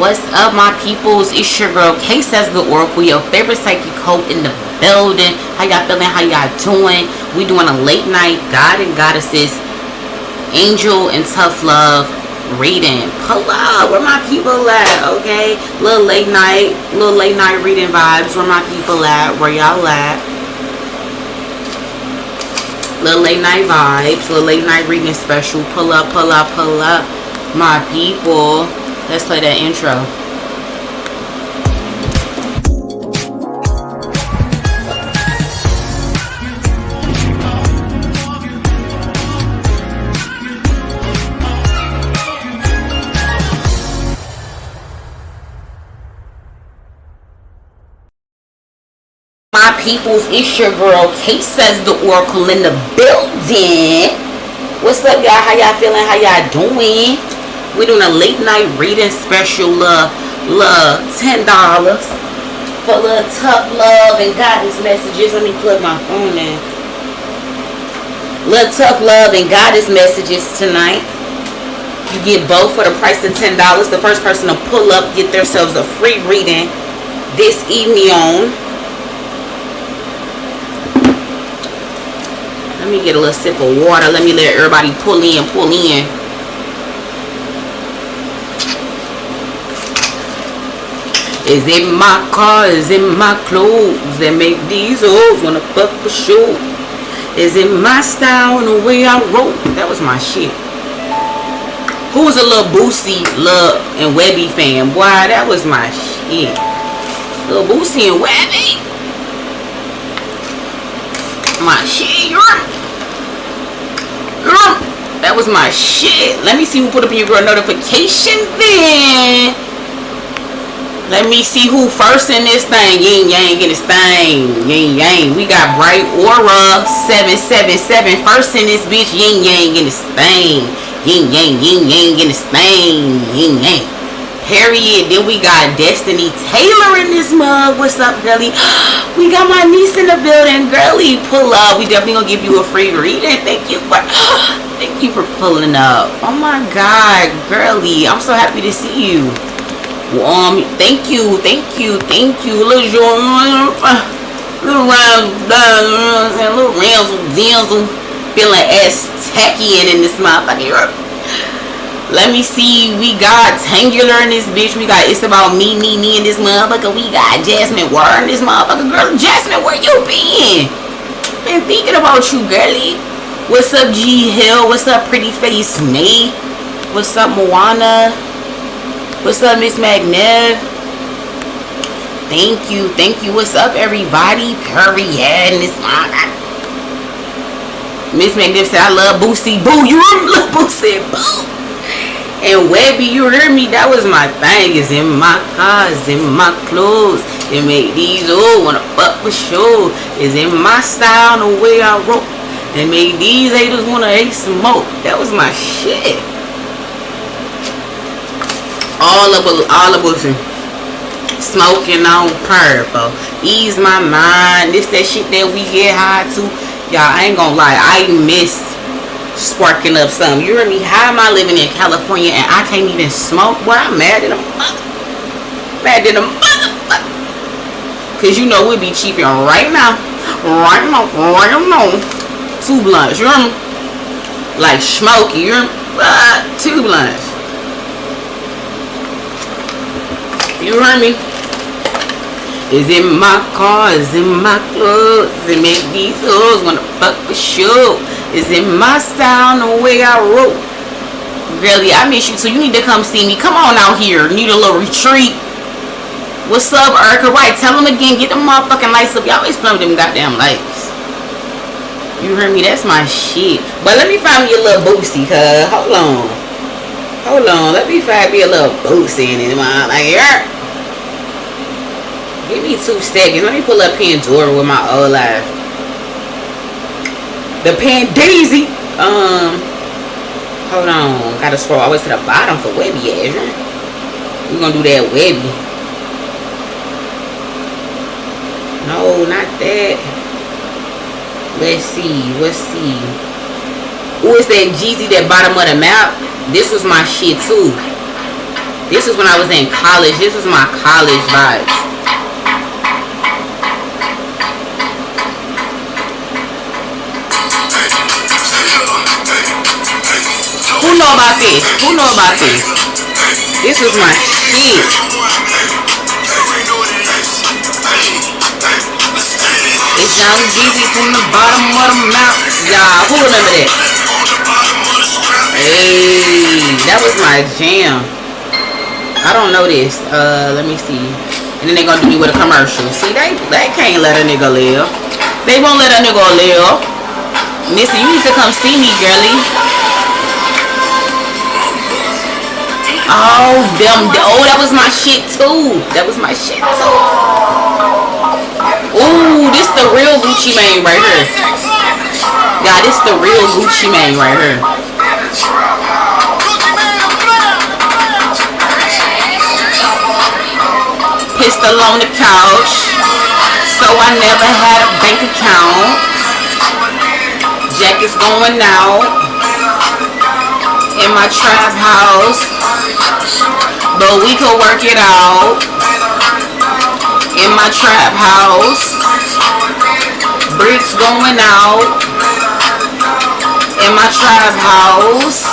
What's up, my peoples? It's your girl K says the Oracle, your favorite psychic hope in the building. How y'all feeling? How y'all doing? We doing a late night God and Goddesses, Angel and Tough Love reading. Pull up, where my people at? Okay, little late night reading vibes. Where my people at? Where y'all at? Little late night vibes, little late night reading special. Pull up, my people. Let's play that intro. My peoples, it's your girl Kate says the Oracle in the building. What's up, y'all? How y'all feeling? How y'all doing? We're doing a late night reading special, $10 for little tough love and goddess messages. Let me plug my phone in. Little tough love and goddess messages tonight. You get both for the price of $10. The first person to pull up get themselves a free reading this evening. Let me get a little sip of water. Let me let everybody pull in. Is it my car? Is it my clothes that make these hoes wanna fuck for sure? Is it my style and the way I roll? That was my shit. Who was a little Boosie, Love, and Webby fan? Boy, that was my shit. Little Boosie and Webby. My shit, that was my shit. Let me see who put up in your girl notification then. Let me see who first in this thing. Yin yang in this thing. Yin yang. We got Bright Aura 777 first in this bitch. Yin yang in this thing. Yin yang in this thing. Yin yang. Period. Then we got Destiny Taylor in this mug. What's up, girlie? We got my niece in the building. Girlie, pull up. We definitely gonna give you a free reading. Thank you for pulling up. Oh my God, girlie, I'm so happy to see you. Thank you. Little razzle, feeling ass tacky in this motherfucker. Let me see. We got Tangular in this bitch. We got It's About Me in this motherfucker. We got Jasmine Word in this motherfucker. Girl, Jasmine, where you been? Been thinking about you, girlie. What's up, G Hill? What's up, Pretty Face May? What's up, Moana? What's up, Miss Magnev? Thank you. What's up, everybody? Period. Miss Magnev said, I love Boosie. Boo, you love Boosie. Boo. And Webby, you heard me? That was my thing. It's in my car, it's in my clothes. It make these wanna fuck for sure. It's in my style, the way I roll. It make these haters wanna hate smoke. That was my shit. All of us smoking on purple. Ease my mind. This that shit that we get high to. Y'all, I ain't gonna lie. I miss sparking up something. You hear me? How am I living in California and I can't even smoke? Boy, I'm mad at a motherfucker. Cause you know we'll be cheaping right now. 2 blunts. You hear me? Like Smokey. You hear me? 2 blunts. You heard me? Is in my car, is in my clothes. It make these hoes wanna fuck for sure. Is in my style, the way I roll. Girlie, I miss you too. You need to come see me. Come on out here. Need a little retreat. What's up, Erica? Right, tell them again. Get them motherfucking lights up. Y'all always play with them goddamn lights. You heard me? That's my shit. But let me find me a little Boosie, cuz. Hold on. Let me find me a little Boosie in it, man. Like, yeah. Give me 2 seconds. Let me pull up Pandora with my old life. The Pandaisy. Hold on. Gotta scroll all the way to the bottom for Webby ass. We're gonna do that Webby. No, not that. Let's see. Who is that Jeezy, that bottom of the map? This was my shit too. This is when I was in college. This was my college vibes. Who know about this? Who know about this? This was my shit. It's Young Jeezy from the bottom of the mountain. Y'all, who remember that? Hey, that was my jam. I don't know this. Let me see. And then they gonna do me with a commercial. See, they can't let a nigga live. They won't let a nigga live. Missy, you need to come see me, girlie. Oh, that was my shit too. That was my shit too. Ooh, this the real Gucci Mane right here. Yeah, this the real Gucci Mane right here. Pistol on the couch, so I never had a bank account. Jacket's going out in my trap house, but we could work it out. In my trap house, bricks going out. In my trap house.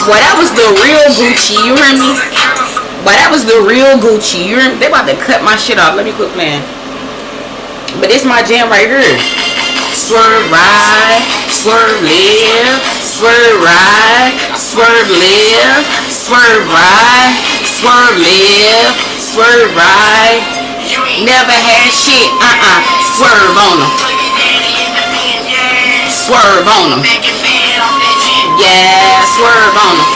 Boy, that was the real Gucci, you hear me? But that was the real Gucci. They about to cut my shit off. Let me quit playing. But it's my jam right here. Swerve ride, swerve live, swerve ride, swerve live, swerve ride, swerve live, swerve ride. Never had shit, swerve on them. Swerve on them. Yeah, swerve on them.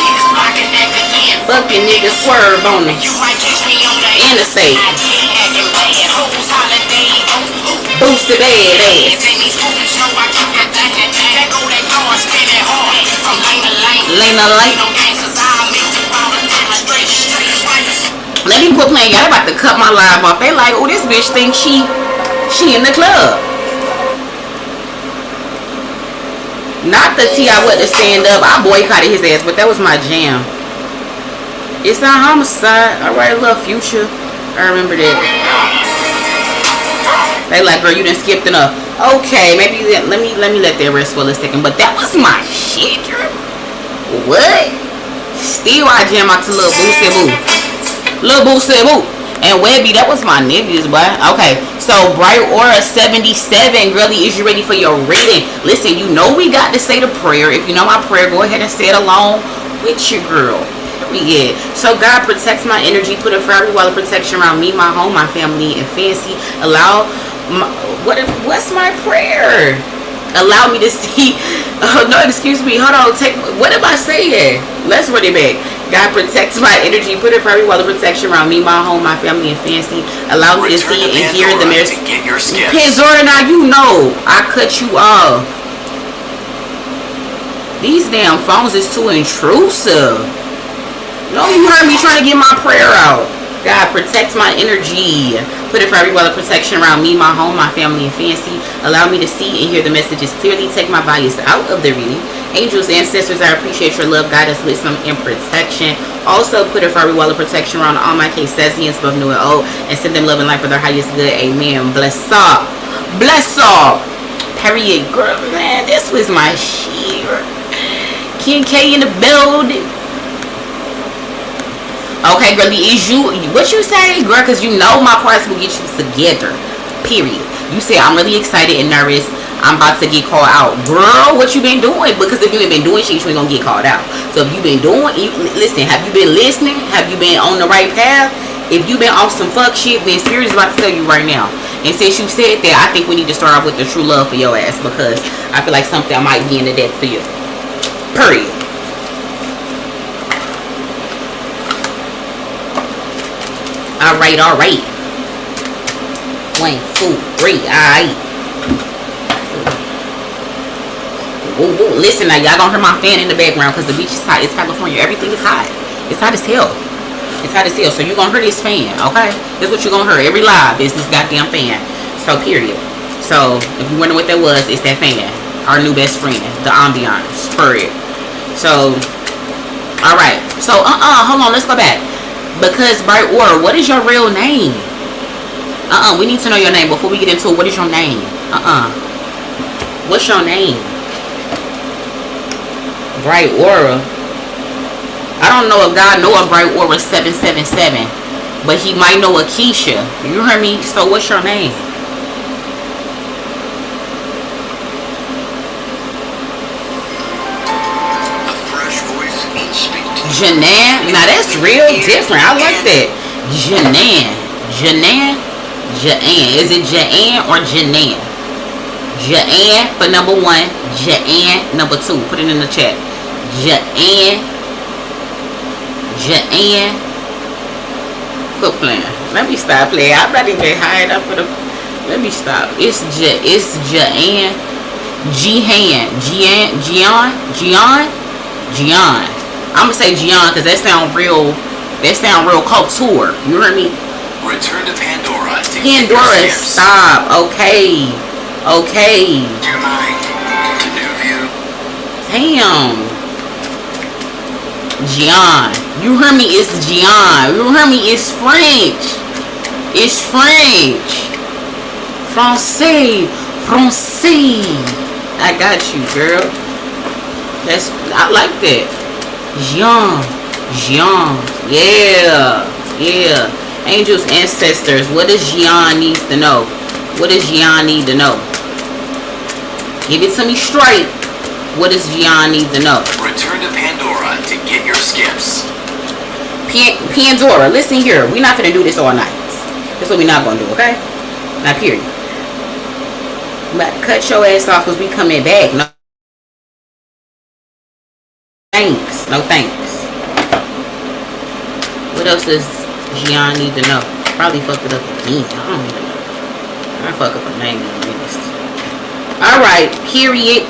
Fucking niggas swerve on them. Interstate. Boosted bad ass. Lena Light. Let me quit playing. Y'all about to cut my live off. They like, oh, this bitch thinks she in the club. Not the T.I. went to stand up. I boycotted his ass, but that was my jam. It's not homicide. Alright, little Future. I remember that. They like, girl, you done skipped enough. Okay, maybe let me let that rest for a second. But that was my shit, girl. What? Still I jam out to Lil Boosie Boo. Lil Boosie Boo. And Webby, that was my niggas, boy. Okay, so Bright Aura 77, girlie, is you ready for your reading? Listen, you know we got to say the prayer. If you know my prayer, go ahead and say it along with your girl. Period. So God protects my energy, put a fiery wall of protection around me, my home, my family, and fancy. Allow what's my prayer? Allow me to see. Oh no, excuse me. Hold on. What am I saying? Let's run it back. God protects my energy, put a fiery wall of protection around me, my home, my family, and fancy. Allow me to see and hear the mirrors. Pandora, now you know I cut you off. These damn phones is too intrusive. No, you heard me trying to get my prayer out. God protects my energy. Put a fiery wall of protection around me, my home, my family, and fancy. Allow me to see and hear the messages clearly. Take my bias out of the reading. Angels, ancestors, I appreciate your love, guidance, wisdom, and protection. Also, put a fiery wall of protection around all my Casesians, both new and old, and send them love and life for their highest good. Amen. Bless all. Bless all. Period. Girl, man, this was my shit. King K in the building. Okay, girlie, is you, what you say, girl, because you know my parts will get you together, period. You say, I'm really excited and nervous, I'm about to get called out. Girl, what you been doing? Because if you ain't been doing shit, you ain't gonna get called out. So if you been doing, listen, have you been listening? Have you been on the right path? If you been off some fuck shit, then Spirit is about to tell you right now. And since you said that, I think we need to start off with the true love for your ass, because I feel like something I might be in the deck for you. Period. Alright, alright. 1, 2, 3, alright. Listen now, y'all gonna hear my fan in the background because the beach is hot. It's California. Everything is hot. It's hot as hell. It's hot as hell. So you're gonna hear this fan, okay? That's what you're gonna hear. Every live is this goddamn fan. So, period. So, if you wonder what that was, it's that fan. Our new best friend. The ambiance. Period. So, alright. So, hold on, let's go back. Because, bright aura, what is your real name? We need to know your name before we get into it. What is your name? What's your name? Bright aura. I don't know if God know a bright aura 777, but he might know a Keisha. You heard me? So what's your name? A fresh voice each speak to you. Janan. Now that's real different. I like that. Janan. Janan. Ja'an. Is it Ja'an or Janan? Ja'an for number 1. Ja'an number 2. Put it in the chat. Ja'an. Ja'an. Quit playing. Let me stop playing. I'm not even high enough for the. Let me stop. It's Ja'an. Jihan. Jian. I'm gonna say Jian because that sound real couture. You hear me? Return to Pandora. Pandora, stop. Okay. Your mind to new view. Damn. Gian. You heard me? It's Gian. You heard me? It's French. It's French. Francais. I got you, girl. I like that. Gian. Yeah. Angels, ancestors. What does Gian need to know? What does Gian need to know? Give it to me straight. What does Gian need to know? Return to Pandora to get your skips. Pandora, listen here. We're not gonna do this all night. That's what we're not gonna do, okay? Now, period. I'm about to cut your ass off because we coming back. No thanks. No thanks. What else does Gian need to know? Probably fucked it up again. I don't even know. I fuck up a name in a minute. Alright, period.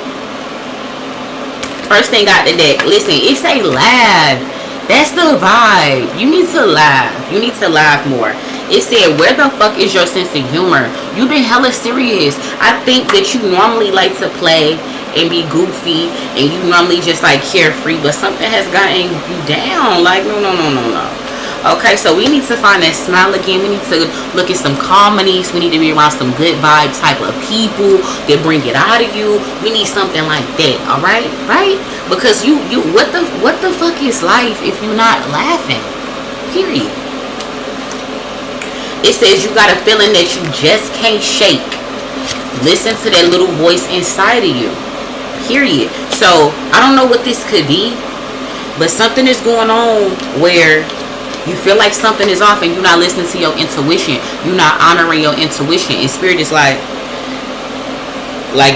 First thing out the deck. Listen, it say laugh. That's the vibe. You need to laugh. You need to laugh more. It said, where the fuck is your sense of humor? You've been hella serious. I think that you normally like to play and be goofy, and you normally just like carefree, but something has gotten you down. Like, no. Okay, so we need to find that smile again. We need to look at some comedies. We need to be around some good vibe type of people that bring it out of you. We need something like that, all right? Right? Because you what the fuck is life if you're not laughing? Period. It says you got a feeling that you just can't shake. Listen to that little voice inside of you. Period. So, I don't know what this could be, but something is going on where you feel like something is off and you're not listening to your intuition. You're not honoring your intuition. And spirit is like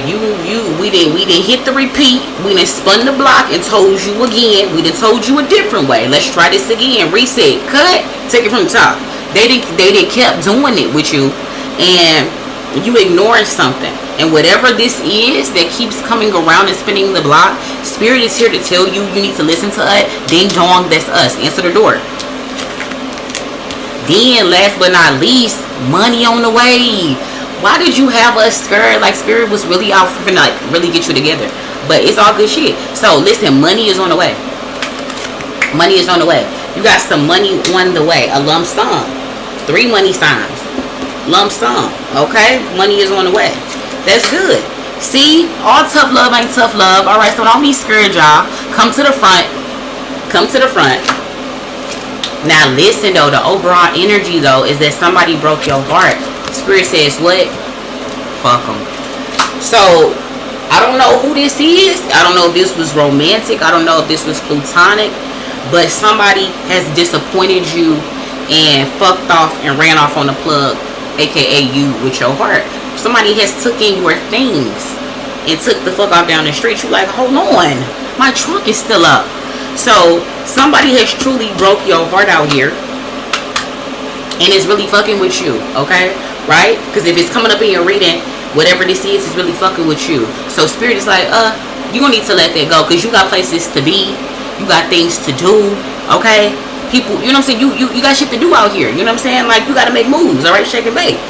we didn't hit the repeat. We didn't spun the block and told you again. We didn't told you a different way. Let's try this again. Reset. Cut. Take it from the top. They didn't kept doing it with you, and you ignoring something. And whatever this is that keeps coming around and spinning the block, spirit is here to tell you you need to listen to it. Ding dong, that's us. Answer the door. Then, last but not least, money on the way. Why did you have us scared? Like, spirit was really out for like really get you together. But it's all good shit. So, listen, money is on the way. Money is on the way. You got some money on the way. A lump sum. 3 money signs. Lump sum. Okay? Money is on the way. That's good. See? All tough love ain't tough love. Alright, so don't be scared, y'all. Come to the front. Come to the front. Now listen though, the overall energy though is that somebody broke your heart. Spirit says what? Fuck them. So I don't know who this is. I don't know if this was romantic. I don't know if this was platonic. But somebody has disappointed you and fucked off and ran off on the plug, aka you, with your heart. Somebody has taken your things and took the fuck off down the street. You like, hold on, my trunk is still up. So somebody has truly broke your heart out here and is really fucking with you, okay? Right? Because if it's coming up in your reading, whatever this is really fucking with you. So spirit is like, you're gonna need to let that go because you got places to be, you got things to do, okay? People, you know what I'm saying? You got shit to do out here. You know what I'm saying? Like, you gotta make moves, all right? Shake and bake.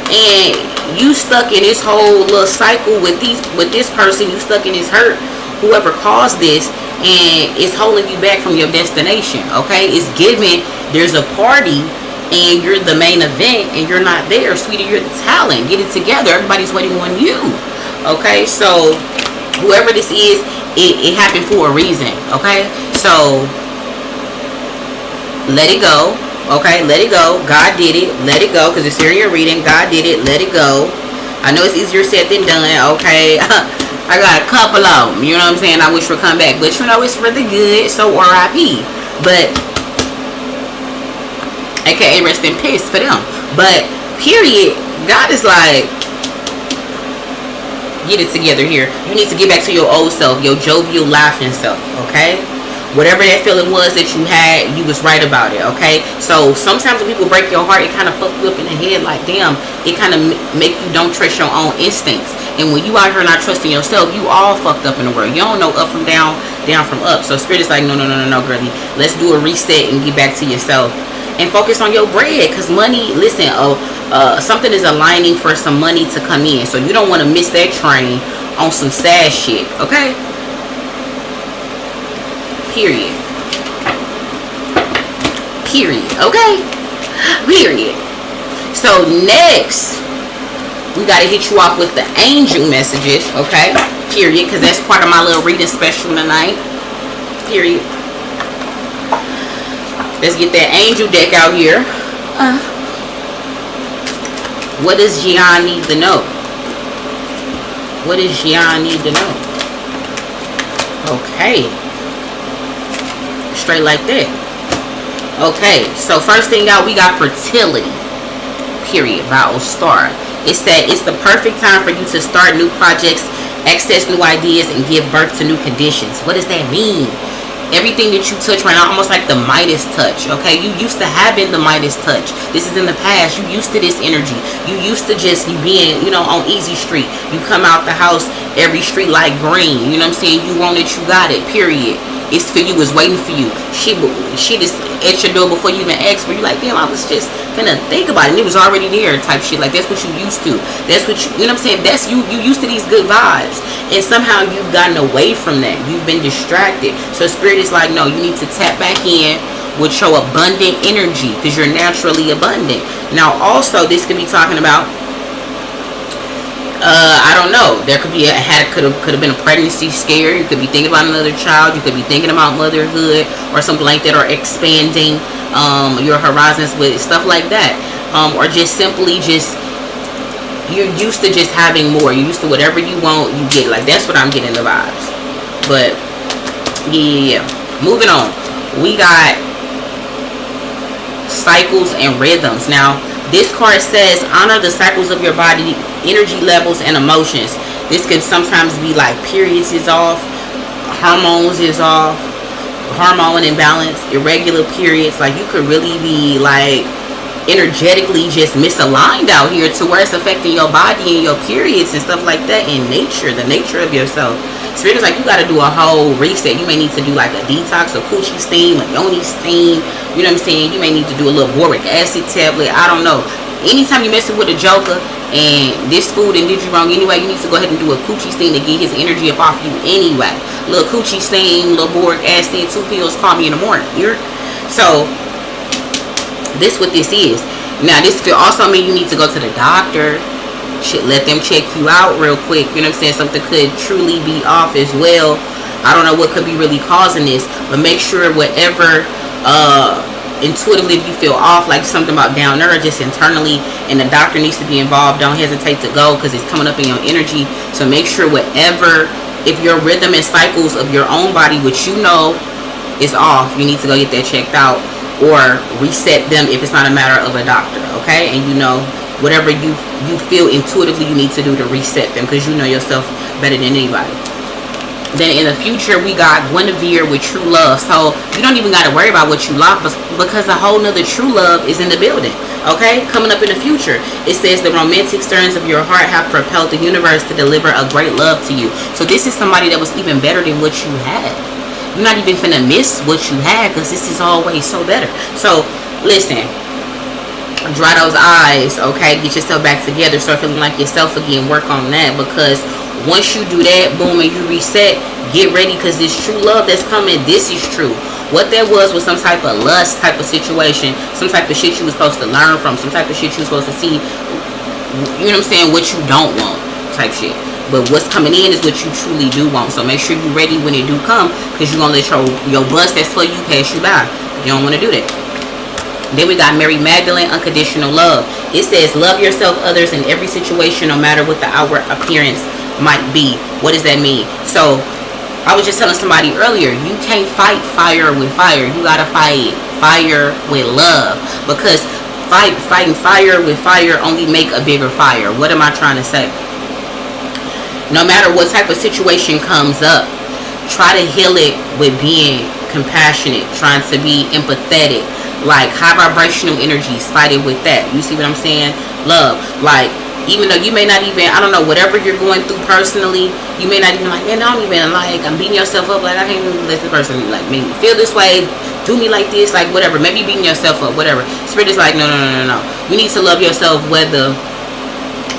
And you stuck in this whole little cycle with this person. You stuck in this hurt. Whoever caused this, and it's holding you back from your destination. Okay, it's giving there's a party and you're the main event and you're not there, sweetie. You're the talent. Get it together. Everybody's waiting on you. Okay, so whoever this is, it happened for a reason. Okay, so let it go. Okay, let it go. God did it. Let it go, because it's here in your reading. God did it. Let it go. I know it's easier said than done. Okay. I got a couple of them. You know what I'm saying? I wish would come back. But you know, it's for the good. So RIP. But, aka rest in peace for them. But, period. God is like, get it together here. You need to get back to your old self. Your jovial, laughing self. Okay? Whatever that feeling was that you had, you was right about it, okay? So sometimes when people break your heart, it kind of fuck you up in the head like, damn, it kind of make you don't trust your own instincts. And when you out here not trusting yourself, you all fucked up in the world. You don't know up from down, down from up. So Spirit is like, no, girlie. Let's do a reset and get back to yourself. And focus on your bread, because money, listen, something is aligning for some money to come in. So you don't want to miss that train on some sad shit, okay? Period. Okay? Period. So next, we got to hit you off with the angel messages, okay? Period, because that's part of my little reading special tonight. Period. Let's get that angel deck out here. What does Gian need to know? What does Gian need to know? Okay. Straight like that. Okay, so first thing out, we got fertility. Period. By Star. It said it's the perfect time for you to start new projects, access new ideas, and give birth to new conditions. What does that mean? Everything that you touch right now, almost like the Midas touch, okay? You used to having the Midas touch. This is in the past. You used to this energy. You used to just being, you know, on easy street. You come out the house, every street light green. You know what I'm saying? You want it, you got it, period. It's for you, it's waiting for you. She just at your door before you even ask for you. Like, damn, I was just gonna think about it. And it was already there type shit. Like, that's what you used to. That's what you know what I'm saying? That's you used to these good vibes. And somehow you've gotten away from that. You've been distracted. So Spirit is like, no, you need to tap back in with your abundant energy, because you're naturally abundant. Now, also, this could be talking about, I don't know. There could be could have been a pregnancy scare. You could be thinking about another child. You could be thinking about motherhood or something like that, or expanding your horizons with stuff like that, or just simply you're used to just having more. You're used to whatever you want, you get. Like, that's what I'm getting the vibes. But yeah, moving on. We got cycles and rhythms. Now, this card says, honor the cycles of your body, energy levels, and emotions. This can sometimes be like periods is off, hormones is off, hormone imbalance, irregular periods. Like, you could really be like energetically just misaligned out here to where it's affecting your body and your periods and stuff like that, and the nature of yourself. Spirit is like, you got to do a whole reset. You may need to do like a detox, a coochie steam, a yoni steam. You know what I'm saying? You may need to do a little boric acid tablet. I don't know. Anytime you messing with a joker and this food and did you wrong anyway, you need to go ahead and do a coochie steam to get his energy up off you anyway. Little coochie steam, little boric acid, 2 pills, call me in the morning. So this what this is. Now, this could also mean you need to go to the doctor. Let them check you out real quick. You know what I'm saying? Something could truly be off as well. I don't know what could be really causing this, but make sure whatever intuitively, if you feel off, like something about down there, just internally, and the doctor needs to be involved, don't hesitate to go, because it's coming up in your energy. So make sure whatever, if your rhythm and cycles of your own body, which you know is off, you need to go get that checked out, or reset them if it's not a matter of a doctor, okay? And you know, whatever you feel intuitively you need to do to reset them, because you know yourself better than anybody. Then in the future, we got Guinevere with true love. So you don't even got to worry about what you lost, because a whole nother true love is in the building, okay? Coming up in the future, it says the romantic stearings of your heart have propelled the universe to deliver a great love to you. So this is somebody that was even better than what you had. You're not even finna miss what you had, because this is always so better. So listen, dry those eyes, okay? Get yourself back together, start feeling like yourself again. Work on that, because Once you do that, boom, and you reset, get ready, because this true love that's coming, this is true. What that was some type of lust type of situation, some type of shit you was supposed to learn from, some type of shit you was supposed to see, you know what I'm saying, what you don't want type shit. But what's coming in is what you truly do want. So make sure you're ready when it do come, because you're going to let your bus that's for you pass you by. You don't want to do that. Then we got Mary Magdalene, unconditional love. It says, love yourself, others, in every situation, no matter what the outward appearance might be. What does that mean? So I was just telling somebody earlier, you can't fight fire with fire. You gotta fight fire with love, because fighting fire with fire only make a bigger fire. What am I trying to say? No matter what type of situation comes up, try to heal it with being compassionate, trying to be empathetic, like high vibrational energies, fight it with that. You see what I'm saying? Love. Like, even though you may not even, I don't know, whatever you're going through personally, you may not even like, man, I don't even like, I'm beating yourself up, like, I can't even let this person like make me feel this way, do me like this, like whatever, maybe beating yourself up, whatever. Spirit is like, no. You need to love yourself, whether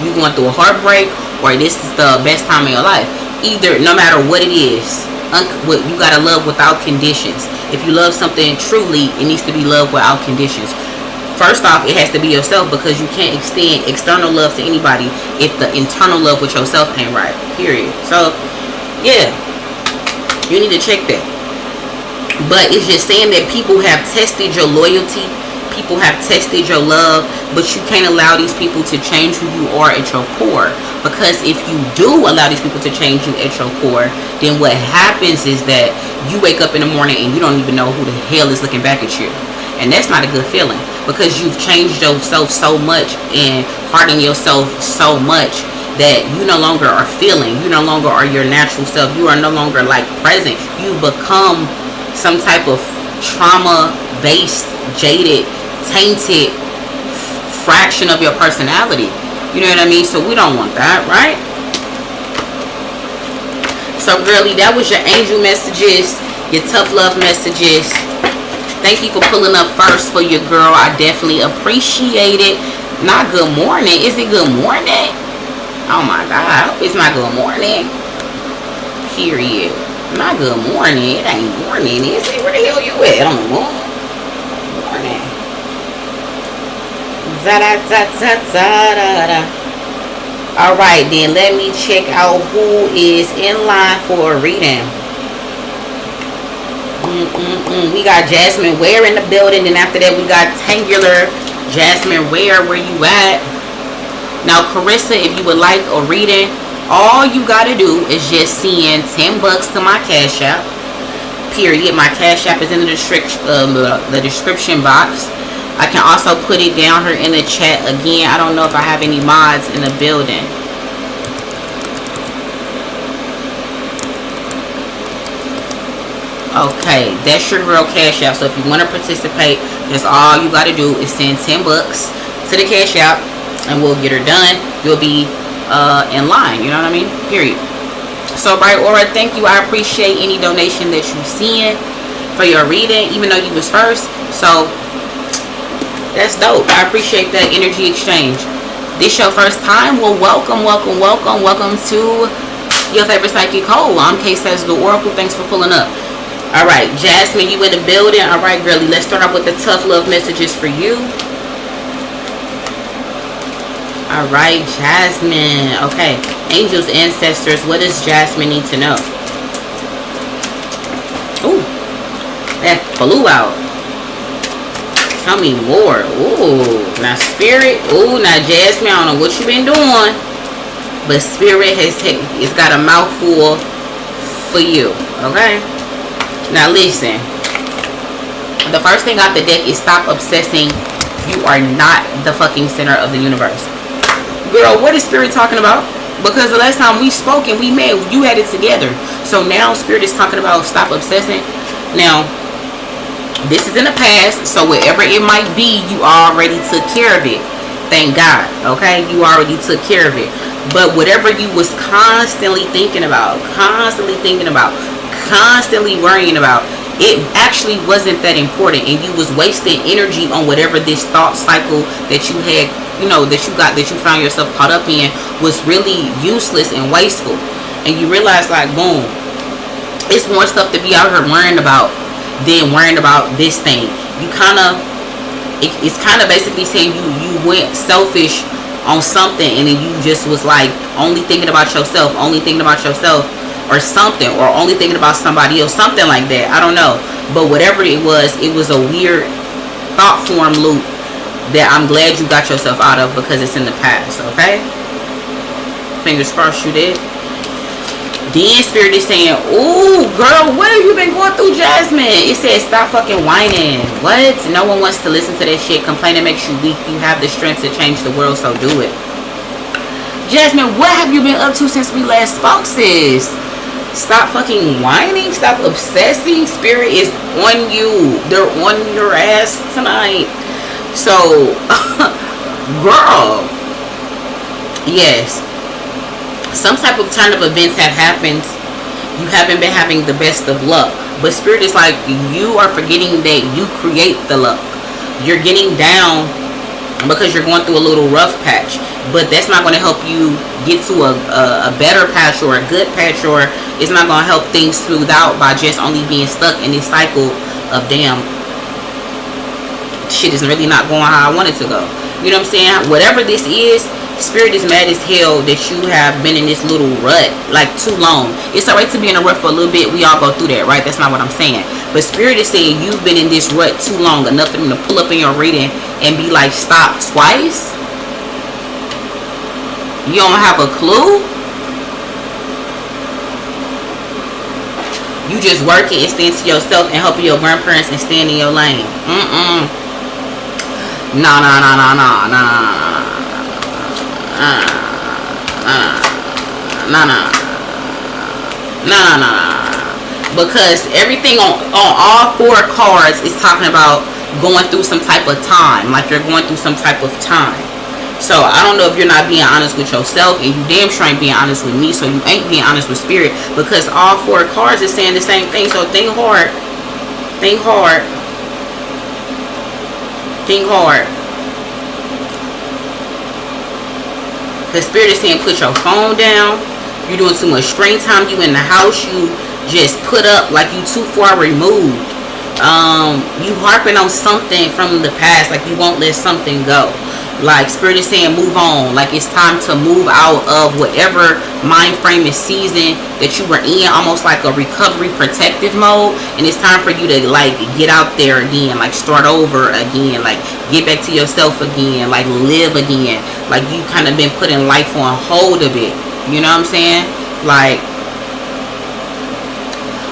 you're going through a heartbreak or this is the best time of your life. Either, no matter what it is, you gotta love without conditions. If you love something truly, it needs to be loved without conditions. First off, it has to be yourself, because you can't extend external love to anybody if the internal love with yourself ain't right. Period. So, yeah, you need to check that. But it's just saying that people have tested your loyalty, people have tested your love, but you can't allow these people to change who you are at your core. Because if you do allow these people to change you at your core, then what happens is that you wake up in the morning and you don't even know who the hell is looking back at you. And that's not a good feeling, because you've changed yourself so much and hardened yourself so much that you no longer are feeling. You no longer are your natural self. You are no longer like present. You've become some type of trauma-based, jaded, tainted fraction of your personality. You know what I mean? So we don't want that, right? So girlie, that was your angel messages, your tough love messages. Thank you for pulling up first for your girl. I definitely appreciate it. Not good morning. Is it good morning? Oh my God. I hope it's not good morning. Period. Not good morning. It ain't morning, is it? Where the hell you at on the morning? Alright, then let me check out who is in line for a reading. We got Jasmine Ware in the building, and after that we got Tangular. Jasmine Ware, where you at? Now Carissa, if you would like a reading, all you gotta do is just send $10 to my Cash App. Period. My Cash App is in the description box. I can also put it down here in the chat again. I don't know if I have any mods in the building. Okay, that's your girl Cash App. So if you want to participate, that's all you got to do is send $10 to the Cash App, and we'll get her done. You'll be in line. You know what I mean? Period. So, Bright Aura, thank you. I appreciate any donation that you send for your reading, even though you was first. So that's dope. I appreciate that energy exchange. This your first time? Well, welcome to your favorite psychic hole. I'm Cashapp the Oracle. Thanks for pulling up. Alright, Jasmine, you in the building. Alright, girlie, let's start off with the tough love messages for you. Alright, Jasmine. Okay, angels, ancestors, what does Jasmine need to know? Ooh, that flew out. Tell me more. Ooh, now Spirit. Ooh, now Jasmine, I don't know what you been doing, but Spirit it's got a mouthful for you. Okay. Now listen, the first thing out the deck is stop obsessing. You are not the fucking center of the universe. Girl, what is Spirit talking about? Because the last time we spoke and we met, you had it together. So now Spirit is talking about stop obsessing. Now, this is in the past, so whatever it might be, you already took care of it. Thank God, okay? You already took care of it. But whatever you was constantly thinking about, constantly worrying about, it actually wasn't that important, and you was wasting energy on whatever this thought cycle that you had, that you found yourself caught up in, was really useless and wasteful. And you realize, like, boom, it's more stuff to be out here worrying about than worrying about this thing. You kind of, it's kind of basically saying you went selfish on something, and then you just was like only thinking about yourself, or something, or only thinking about somebody else, something like that. I don't know, but whatever it was a weird thought form loop that I'm glad you got yourself out of, because it's in the past. Okay, fingers crossed you did. Then Spirit is saying, ooh, girl, what have you been going through, Jasmine? It says, stop fucking whining. What? No one wants to listen to that shit. Complaining makes you weak. You have the strength to change the world, so do it. Jasmine, what have you been up to since we last spoke, sis? Stop fucking whining. Stop obsessing. Spirit is on you. They're on your ass tonight. So, girl, yes, some type of turn of events have happened. You haven't been having the best of luck, but Spirit is like, you are forgetting that you create the luck. You're getting down because you're going through a little rough patch, but that's not going to help you get to a better patch or a good patch, or it's not going to help things smooth out by just only being stuck in this cycle of, damn, shit is really not going how I want it to go. You know what I'm saying? Whatever this is, Spirit is mad as hell that you have been in this little rut like too long. It's alright to be in a rut for a little bit. We all go through that, right? That's not what I'm saying. But Spirit is saying you've been in this rut too long, enough for them to pull up in your reading and be like, stop twice. You don't have a clue? You just working and staying to yourself and helping your grandparents and staying in your lane. Nah. Because everything on all four cards is talking about going through some type of time, like you're going through some type of time. So I don't know if you're not being honest with yourself, and you damn sure ain't being honest with me, so you ain't being honest with Spirit, because all four cards is saying the same thing. So think hard, because Spirit is saying put your phone down. You're doing too much screen time. You in the house, you just put up like you too far removed. You harping on something from the past, like you won't let something go. Like Spirit is saying move on, like it's time to move out of whatever mind frame and season that you were in, almost like a recovery protective mode, and it's time for you to like get out there again, like start over again, like get back to yourself again, like live again. Like you kind of been putting life on hold a bit, you know what I'm saying? Like,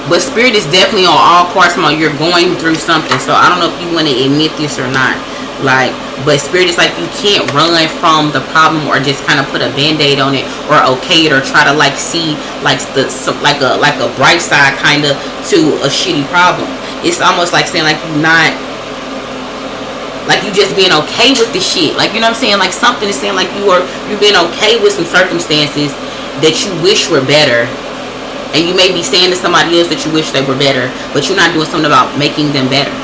but Spirit is definitely on all parts mode. You're going through something, so I don't know if you want to admit this or not. Like, but Spirit is like, you can't run from the problem or just kind of put a band-aid on it or okay it or try to like see like like a bright side kind of to a shitty problem. It's almost like saying like you not, like you just being okay with the shit. Like, you know what I'm saying? Like something is saying like you've been okay with some circumstances that you wish were better, and you may be saying to somebody else that you wish they were better, but you're not doing something about making them better.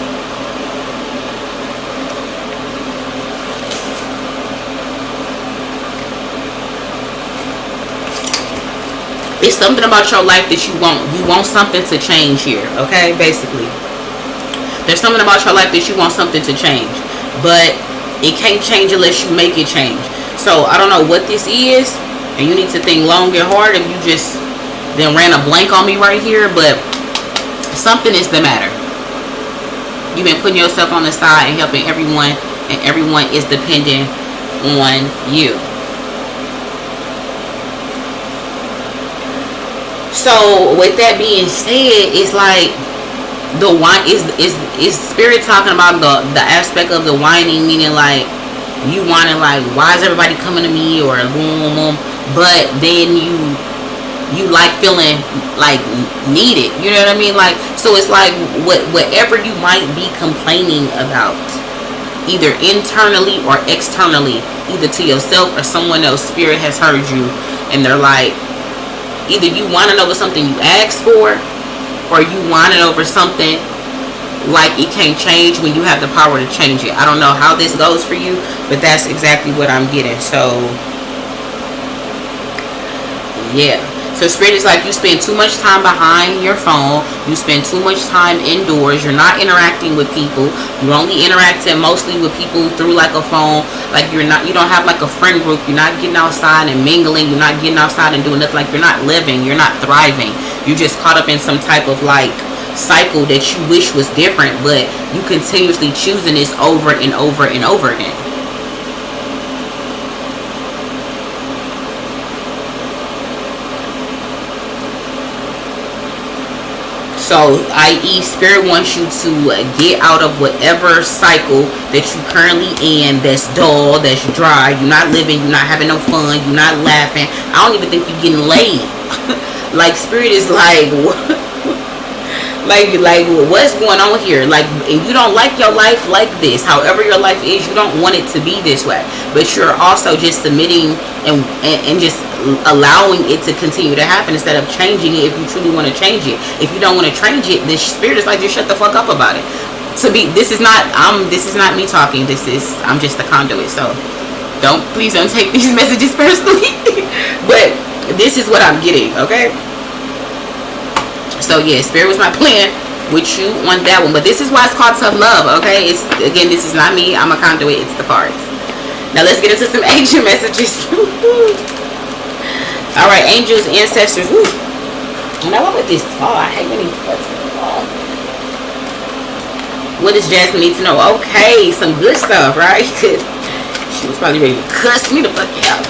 It's something about your life that you want something to change here, okay? Basically, there's something about your life that you want something to change, but it can't change unless you make it change. So I don't know what this is, and you need to think long and hard. If you just then ran a blank on me right here, but something is the matter. You've been putting yourself on the side and helping everyone, and everyone is dependent on you. So with that being said, it's like the wine is Spirit talking about the aspect of the whining, meaning like you whining like, why is everybody coming to me, or boom boom boom, but then you like feeling like needed, you know what I mean? Like, so it's like whatever you might be complaining about, either internally or externally, either to yourself or someone else, Spirit has heard you, and they're like, either you whining over something you asked for, or you whining over something like it can't change when you have the power to change it. I don't know how this goes for you, but that's exactly what I'm getting. So yeah. So spirit is like you spend too much time behind your phone. You spend too much time indoors. You're not interacting with people. You're only interacting mostly with people through like a phone. Like you don't have like a friend group. You're not getting outside and mingling. You're not getting outside and doing nothing. Like you're not living. You're not thriving. You're just caught up in some type of like cycle that you wish was different, but you continuously choosing this over and over and over again. So, i.e., spirit wants you to get out of whatever cycle that you currently in that's dull, that's dry. You're not living, you're not having no fun, you're not laughing. I don't even think you're getting laid. Like, spirit is like, like what's going on here? Like, if you don't like your life like this, however your life is, you don't want it to be this way. But you're also just submitting and just allowing it to continue to happen instead of changing it if you truly want to change it. If you don't want to change it, the spirit is like, just shut the fuck up about it. This is not me talking. I'm just the conduit. So please don't take these messages personally. But this is what I'm getting, okay? So yeah, spirit was my plan with you on that one. But this is why it's called tough love, okay? Again, this is not me. I'm a conduit. It's the cards. Now let's get into some angel messages. All right, angels, ancestors. Woo. You know what with this fall? I hate when these parts fall. What does Jasmine need to know? Okay, some good stuff, right? She was probably ready to cuss me the fuck out.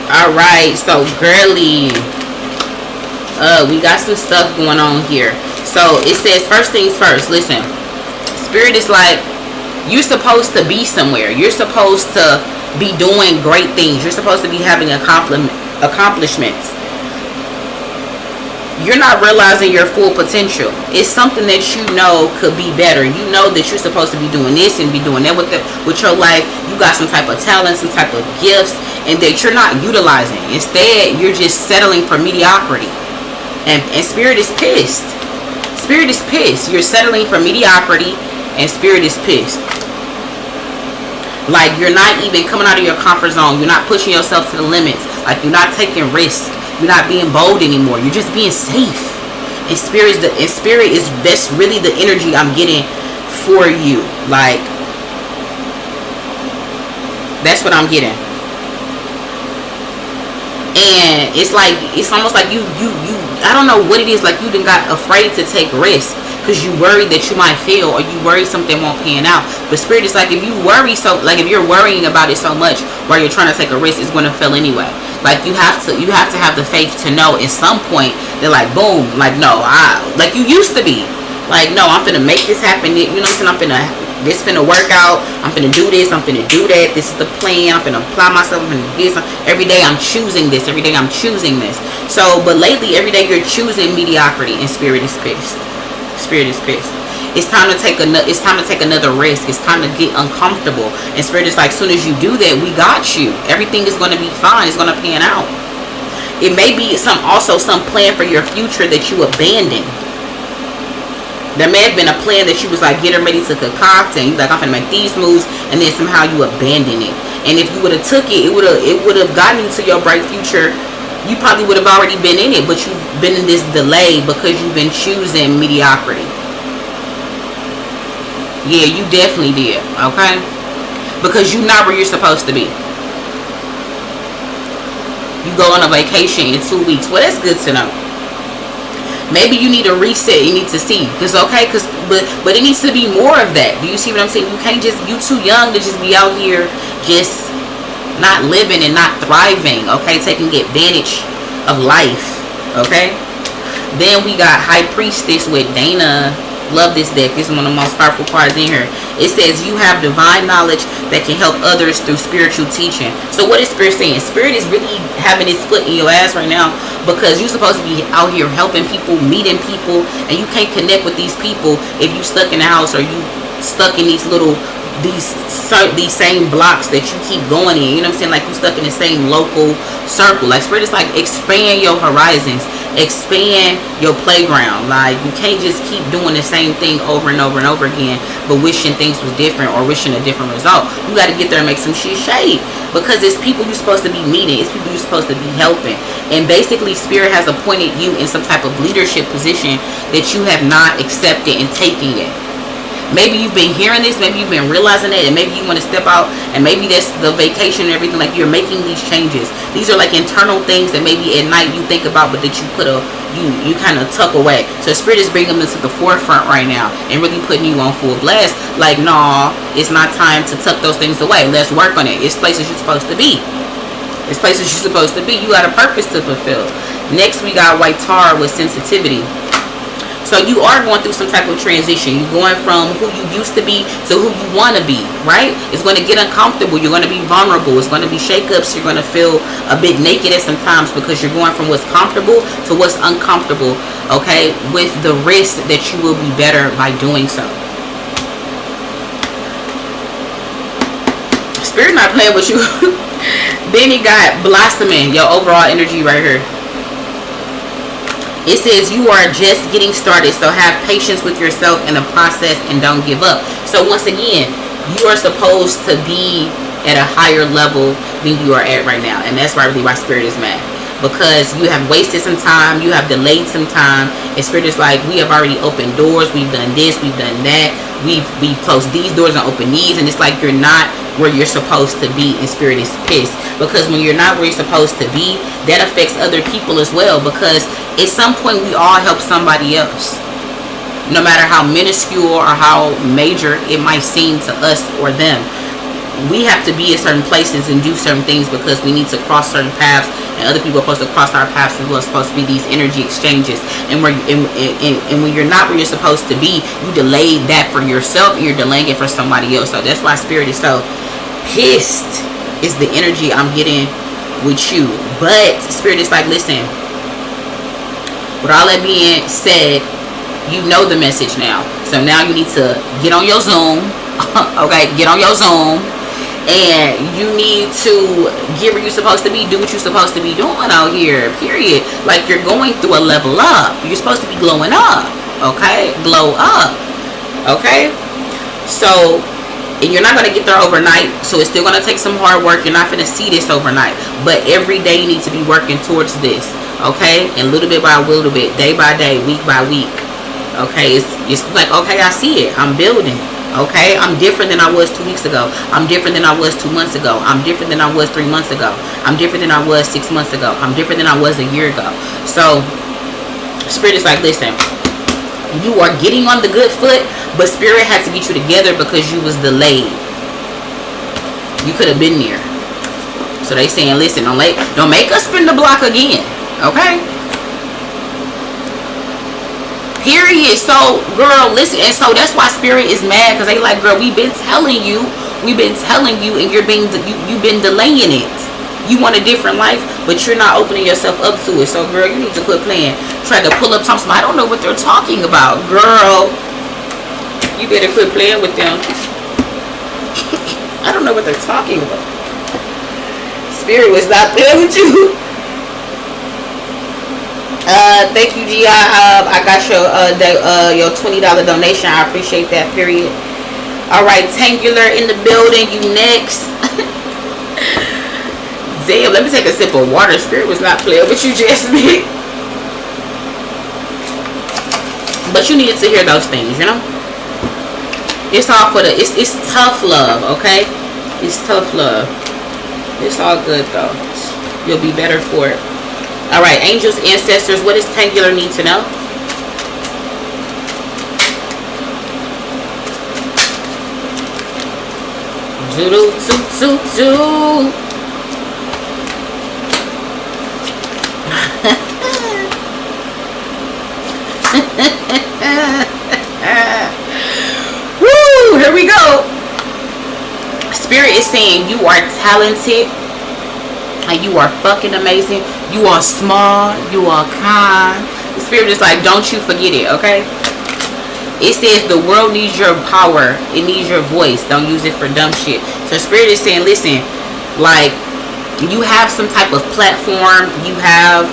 All right, so girly, we got some stuff going on here. So it says, first things first. Listen, spirit is like, you're supposed to be somewhere. You're supposed to be doing great things. You're supposed to be having accomplishments. You're not realizing your full potential. It's something that you know could be better. You know that you're supposed to be doing this and be doing that with your life. You got some type of talent, some type of gifts, and that you're not utilizing. Instead, you're just settling for mediocrity. And spirit is pissed. Spirit is pissed. You're settling for mediocrity, and spirit is pissed. Like, you're not even coming out of your comfort zone. You're not pushing yourself to the limits. Like, you're not taking risks. You're not being bold anymore. You're just being safe. And spirit is that's really the energy I'm getting for you. Like, that's what I'm getting. And it's like, it's almost like you I don't know what it is. Like, you done got afraid to take risks because you worried that you might fail, or you worry something won't pan out. But spirit is like, if you worry if you're worrying about it so much while you're trying to take a risk, it's going to fail anyway. Like, you have to have the faith to know at some point they're like, boom, like, no, like you used to be like, no, I'm gonna make this happen. You know what I'm saying? This finna work out. I'm finna do this. I'm finna do that. This is the plan. I'm finna apply myself. I'm finna do this. Every day I'm choosing this. Every day I'm choosing this. So, but lately, every day you're choosing mediocrity, and spirit is pissed. Spirit is pissed. It's time to take another risk. It's time to get uncomfortable. And spirit is like, soon as you do that, we got you. Everything is going to be fine. It's going to pan out. It may be some plan for your future that you abandoned. There may have been a plan that you was like getting ready to concoct, and you like, I'm gonna make these moves, and then somehow you abandon it. And if you would have took it, it would have gotten you to your bright future. You probably would have already been in it, but you've been in this delay because you've been choosing mediocrity. Yeah, you definitely did, okay? Because you're not where you're supposed to be. You go on a vacation in 2 weeks. Well, that's good to know. Maybe you need a reset. You need to see. But it needs to be more of that. Do you see what I'm saying? You can't just, you too young to just be out here just not living and not thriving, okay? Taking advantage of life, okay? Then we got High Priestess with Dana. Love this deck. This is one of the most powerful cards in here. It says you have divine knowledge that can help others through spiritual teaching. So what is spirit saying? Spirit is really having its foot in your ass right now, because you're supposed to be out here helping people, meeting people, and you can't connect with these people if you stuck in the house, or you stuck in these same blocks that you keep going in. You know what I'm saying? Like, you stuck in the same local circle. Like, spirit is like, expand your horizons. expand your playground. Like, you can't just keep doing the same thing over and over and over again, but wishing things was different or wishing a different result. You got to get there and make some shit shake, because it's people you're supposed to be meeting. It's people you're supposed to be helping. And basically, Spirit has appointed you in some type of leadership position that you have not accepted and taken yet. Maybe you've been hearing this, maybe you've been realizing it, and maybe you want to step out, and maybe that's the vacation and everything. Like, you're making these changes. These are like internal things that maybe at night you think about, but that you you kind of tuck away. So Spirit is bringing them into the forefront right now and really putting you on full blast. Like, nah, it's not time to tuck those things away. Let's work on it. It's places you're supposed to be. It's places you're supposed to be. You got a purpose to fulfill. Next, we got White Tar with sensitivity. So you are going through some type of transition. You're going from who you used to be to who you want to be, right? It's going to get uncomfortable. You're going to be vulnerable. It's going to be shakeups. You're going to feel a bit naked at some times, because you're going from what's comfortable to what's uncomfortable, okay? With the risk that you will be better by doing so. Spirit not playing with you. Then you got blossoming, your overall energy right here. It says you are just getting started, so have patience with yourself in the process and don't give up. So once again, you are supposed to be at a higher level than you are at right now. And that's really why Spirit is mad. Because you have wasted some time, you have delayed some time, and Spirit is like, we have already opened doors, we've done this, we've done that, we've closed these doors and opened these, and it's like you're not where you're supposed to be, and Spirit is pissed. Because when you're not where you're supposed to be, that affects other people as well, because at some point we all help somebody else. No matter how minuscule or how major it might seem to us or them. We have to be at certain places and do certain things because we need to cross certain paths, and other people are supposed to cross our paths, and we're supposed to be these energy exchanges. And when you're not where you're supposed to be, you delayed that for yourself and you're delaying it for somebody else. So that's why Spirit is so pissed, is the energy I'm getting with you. But Spirit is like, listen, with all that being said, you know the message now. So now you need to get on your Zoom. Okay, get on your Zoom. And you need to get where you're supposed to be. Do what you're supposed to be doing out here. Period. Like, you're going through a level up. You're supposed to be glowing up. Okay? Glow up. Okay? So, and you're not going to get there overnight. So it's still going to take some hard work. You're not going to see this overnight. But every day you need to be working towards this. Okay? And little bit by little bit. Day by day. Week by week. Okay? It's like, okay, I see it. I'm building. Okay, I'm different than I was 2 weeks ago. I'm different than I was 2 months ago. I'm different than I was 3 months ago. I'm different than I was 6 months ago. I'm different than I was a year ago. So, Spirit is like, listen, you are getting on the good foot, but Spirit had to get you together because you was delayed. You could have been there. So they saying, listen, don't make us spin the block again. Okay? Period. So, girl, listen. And so that's why Spirit is mad, because they like, girl, we've been telling you, and you've been delaying it. You want a different life, but you're not opening yourself up to it. So, girl, you need to quit playing. Try to pull up something. I don't know what they're talking about, girl. You better quit playing with them. I don't know what they're talking about. Spirit was not playing with you. Thank you, G. I got your $20 donation. I appreciate that. Period. All right, Tangular in the building. You next. Damn, let me take a sip of water. Spirit was not playing with you, Jasmine. But you needed to hear those things, you know. It's all for the. It's tough love, okay. It's tough love. It's all good though. You'll be better for it. All right, angels, ancestors, what does Tangular need to know? Do-do-do-do-do. Woo! Here we go. Spirit is saying you are talented. And you are fucking amazing. You are smart. You are kind. The Spirit is like, don't you forget it, okay? It says the world needs your power. It needs your voice. Don't use it for dumb shit. So Spirit is saying, listen, like, you have some type of platform. You have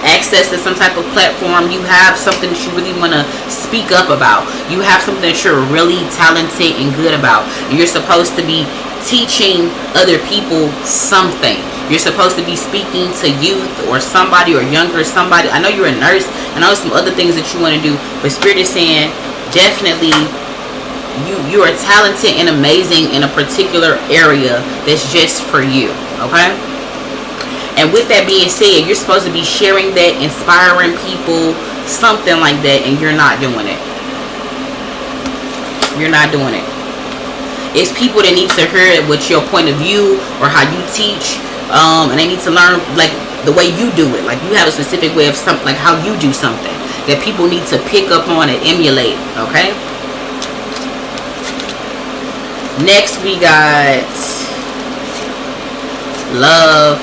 access to some type of platform. You have something that you really want to speak up about. You have something that you're really talented and good about. You're supposed to be teaching other people something. You're supposed to be speaking to youth or somebody or younger somebody. I know you're a nurse. I know some other things that you want to do, but Spirit is saying definitely you are talented and amazing in a particular area that's just for you. Okay? And with that being said, you're supposed to be sharing that, inspiring people, something like that, and you're not doing it. You're not doing it. It's people that need to hear what your point of view or how you teach, and they need to learn like the way you do it. Like you have a specific way of something, like how you do something that people need to pick up on and emulate. Okay. Next we got love.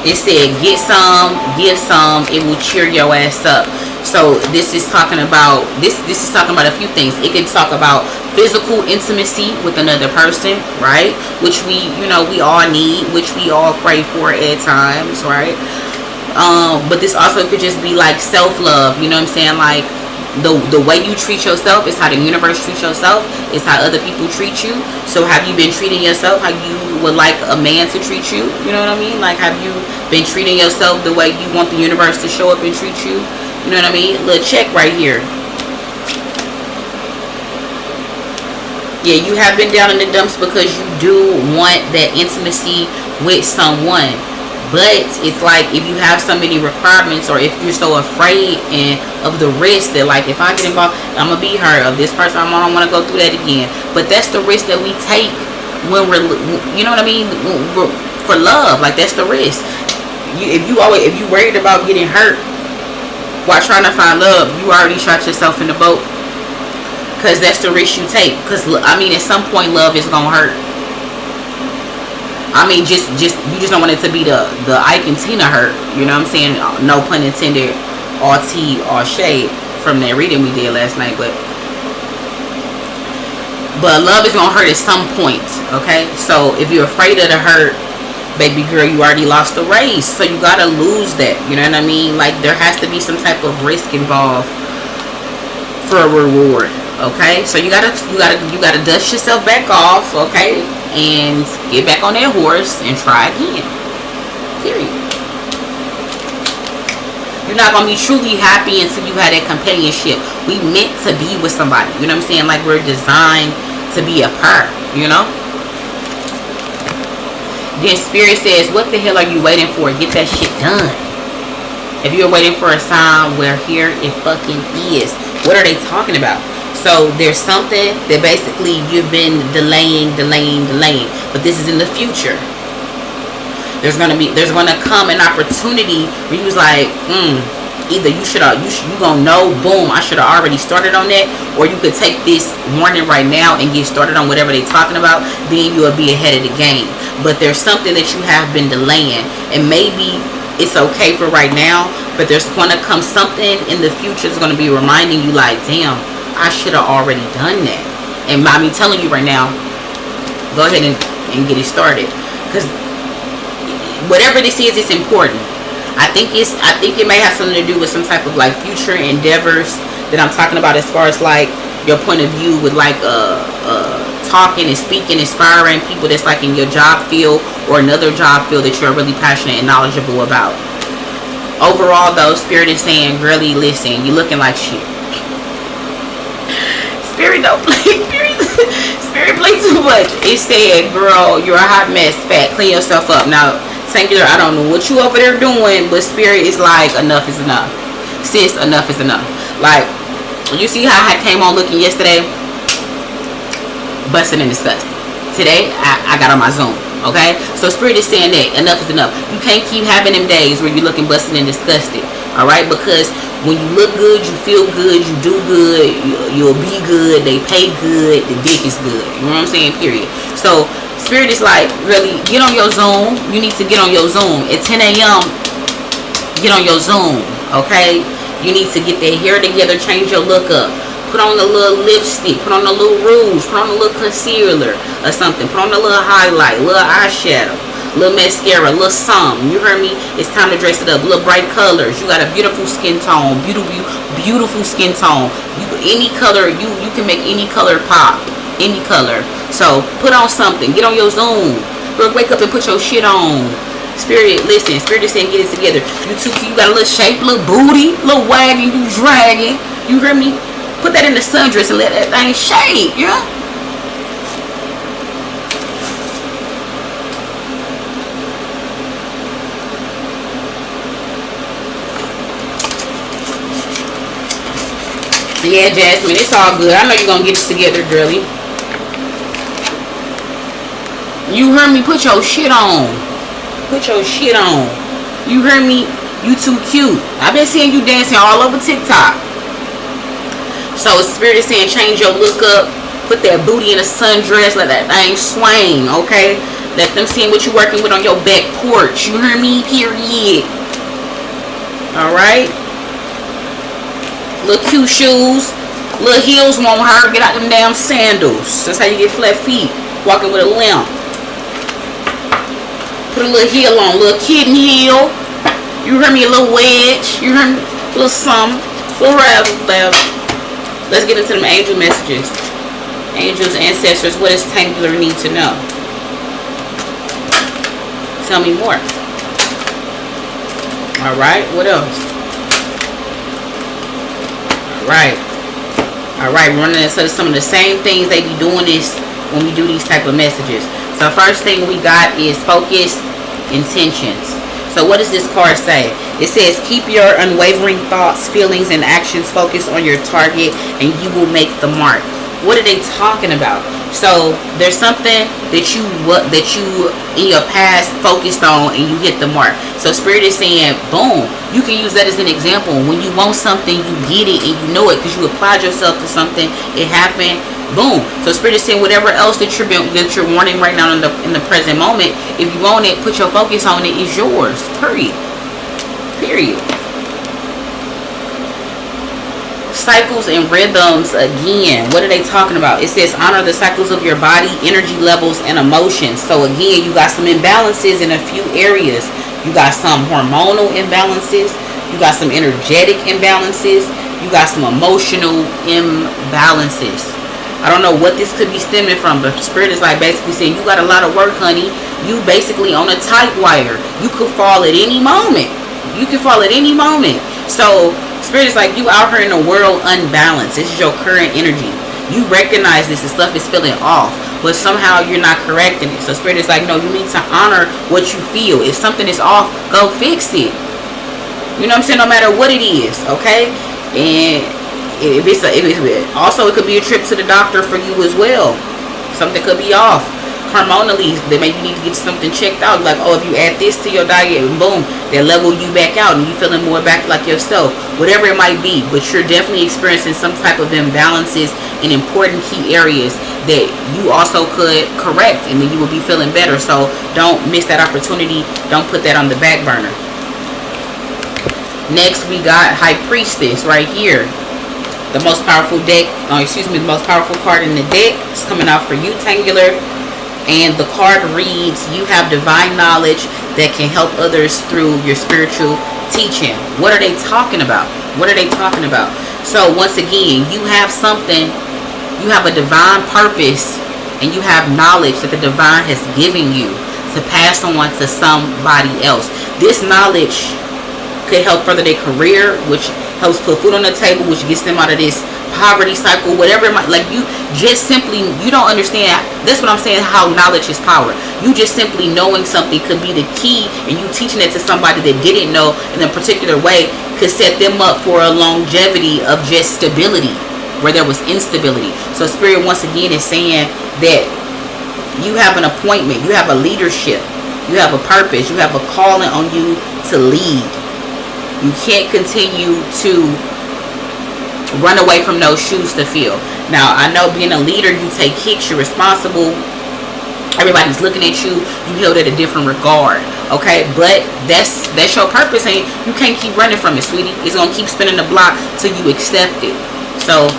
It said get some, give some, it will cheer your ass up. So this is talking about this is talking about a few things. It can talk about physical intimacy with another person, right? Which we all need, which we all pray for at times, right? But this also could just be like self-love, you know what I'm saying? Like the way you treat yourself is how the universe treats yourself. It's how other people treat you. So have you been treating yourself how you would like a man to treat you? You know what I mean? Like have you been treating yourself the way you want the universe to show up and treat you? You know what I mean? Little check right here. Yeah, you have been down in the dumps because you do want that intimacy with someone. But it's like if you have so many requirements, or if you're so afraid and of the risk that like if I get involved, I'm gonna be hurt of this person. I don't want to go through that again. But that's the risk that we take when we're, you know what I mean, for love. Like that's the risk. If you worried about getting hurt while trying to find love, you already shot yourself in the boat. Because that's the risk you take. Because I mean, at some point, love is gonna hurt. I mean, just you just don't want it to be the Ike and Tina hurt. You know what I'm saying? No pun intended. All tea, all shade from that reading we did last night. But love is gonna hurt at some point. Okay, so if you're afraid of the hurt, baby girl, you already lost the race, so you gotta lose that. You know what I mean? Like there has to be some type of risk involved for a reward. Okay, so you gotta dust yourself back off. Okay, and get back on that horse and try again. Period. You're not gonna be truly happy until you have that companionship. We meant to be with somebody. You know what I'm saying? Like we're designed to be a pair. You know. Then Spirit says, what the hell are you waiting for? Get that shit done. If you're waiting for a sign, well, here it fucking is. What are they talking about? So there's something that basically you've been delaying. But this is in the future. There's gonna come an opportunity where you was like, either you gonna know, boom, I should have already started on that, or you could take this warning right now and get started on whatever they're talking about. Then you will be ahead of the game. But there's something that you have been delaying, and maybe it's okay for right now, but there's gonna come something in the future that's gonna be reminding you like, damn, I should have already done that. And by me telling you right now, go ahead and get it started, because whatever this is, it's important. I think it may have something to do with some type of like future endeavors that I'm talking about, as far as like your point of view with like talking and speaking, inspiring people that's like in your job field or another job field that you're really passionate and knowledgeable about. Overall though, Spirit is saying, girlie, listen, you looking like shit. Spirit don't play. Spirit play too much. It said, girl, you're a hot mess, fat, clean yourself up. Now singular, I don't know what you over there doing, but Spirit is like, enough is enough. Sis, enough is enough. Like, you see how I came on looking yesterday? Busting and disgusting. Today, I got on my Zoom. Okay? So Spirit is saying that enough is enough. You can't keep having them days where you're looking busted and disgusted. Alright? Because when you look good, you feel good, you do good, you'll be good, they pay good, the dick is good. You know what I'm saying? Period. So Spirit is like, really, get on your Zoom. You need to get on your Zoom. At 10 a.m., get on your Zoom. Okay? You need to get that hair together, change your look up. Put on a little lipstick, put on a little rouge, put on a little concealer or something. Put on a little highlight, little eyeshadow. little mascara, little something. You heard me? It's time to dress it up. Little bright colors. You got a beautiful skin tone. Beautiful skin tone. Any color, you can make any color pop. Any color. So put on something. Get on your Zoom. Girl, wake up and put your shit on. Spirit, listen. Spirit is saying, get it together. You too cute. You got a little shape, little booty, little wagging, you dragging. You hear me? Put that in the sundress and let that thing shake. Yeah. Yeah, Jasmine, it's all good. I know you're gonna get it together, girly. You heard me? Put your shit on. Put your shit on. You heard me? You too cute. I've been seeing you dancing all over TikTok. So Spirit is saying change your look up. Put that booty in a sundress. Let that thing swing, okay? Let them see what you're working with on your back porch. You hear me? Period. Alright? Little cute shoes. Little heels won't hurt. Get out them damn sandals. That's how you get flat feet. Walking with a limp. Put a little heel on. Little kitten heel. You heard me? A little wedge. You heard me? A little something. A little razzle. Let's get into them angel messages. Angels, ancestors, what does Tangular need to know? Tell me more. Alright, what else? Alright, we're running into some of the same things they be doing this when we do these type of messages. So first thing we got is focused intentions. So what does this card say? It says keep your unwavering thoughts, feelings, and actions focused on your target and you will make the mark. What are they talking about? So there's something that you in your past focused on and you hit the mark. So Spirit is saying, boom, you can use that as an example. When you want something, you get it and you know it because you applied yourself to something. It happened. Boom. So Spirit is saying whatever else that you're wanting right now in the present moment, if you want it, put your focus on it, it's yours. Period. Cycles and rhythms again. What are they talking about? It says honor the cycles of your body, energy levels, and emotions. So again, you got some imbalances in a few areas. You got some hormonal imbalances. You got some energetic imbalances. You got some emotional imbalances. I don't know what this could be stemming from, but Spirit is like basically saying you got a lot of work, honey. You basically on a tight wire. You could fall at any moment. So Spirit is like you out here in the world unbalanced. This is your current energy. You recognize this and stuff is feeling off, but somehow you're not correcting it. So Spirit is like, no, you need to honor what you feel. If something is off, go fix it. You know what I'm saying? No matter what it is, okay? And also it could be a trip to the doctor for you as well. Something could be off. Hormonally, that maybe you need to get something checked out. Like, oh, if you add this to your diet, boom, they level you back out and you feeling more back like yourself. Whatever it might be, but you're definitely experiencing some type of imbalances in important key areas that you also could correct, and then you will be feeling better. So don't miss that opportunity. Don't put that on the back burner. Next, we got High Priestess right here. The most powerful deck, the most powerful card in the deck is coming out for you, Tangular. And the card reads, you have divine knowledge that can help others through your spiritual teaching. What are they talking about? So once again, you have something, you have a divine purpose, and you have knowledge that the divine has given you to pass on to somebody else. This knowledge could help further their career, which helps put food on the table, which gets them out of this poverty cycle, whatever it might, like you don't understand. That's what I'm saying, how knowledge is power. You just simply knowing something could be the key, and you teaching it to somebody that didn't know in a particular way could set them up for a longevity of just stability where there was instability. So Spirit once again is saying that you have an appointment, you have a leadership, you have a purpose, you have a calling on you to lead. You can't continue to run away from those shoes to fill. Now, I know being a leader, you take kicks, you're responsible. Everybody's looking at you. You held at a different regard, okay? But that's your purpose, and you can't keep running from it, sweetie. It's gonna keep spinning the block till you accept it. So,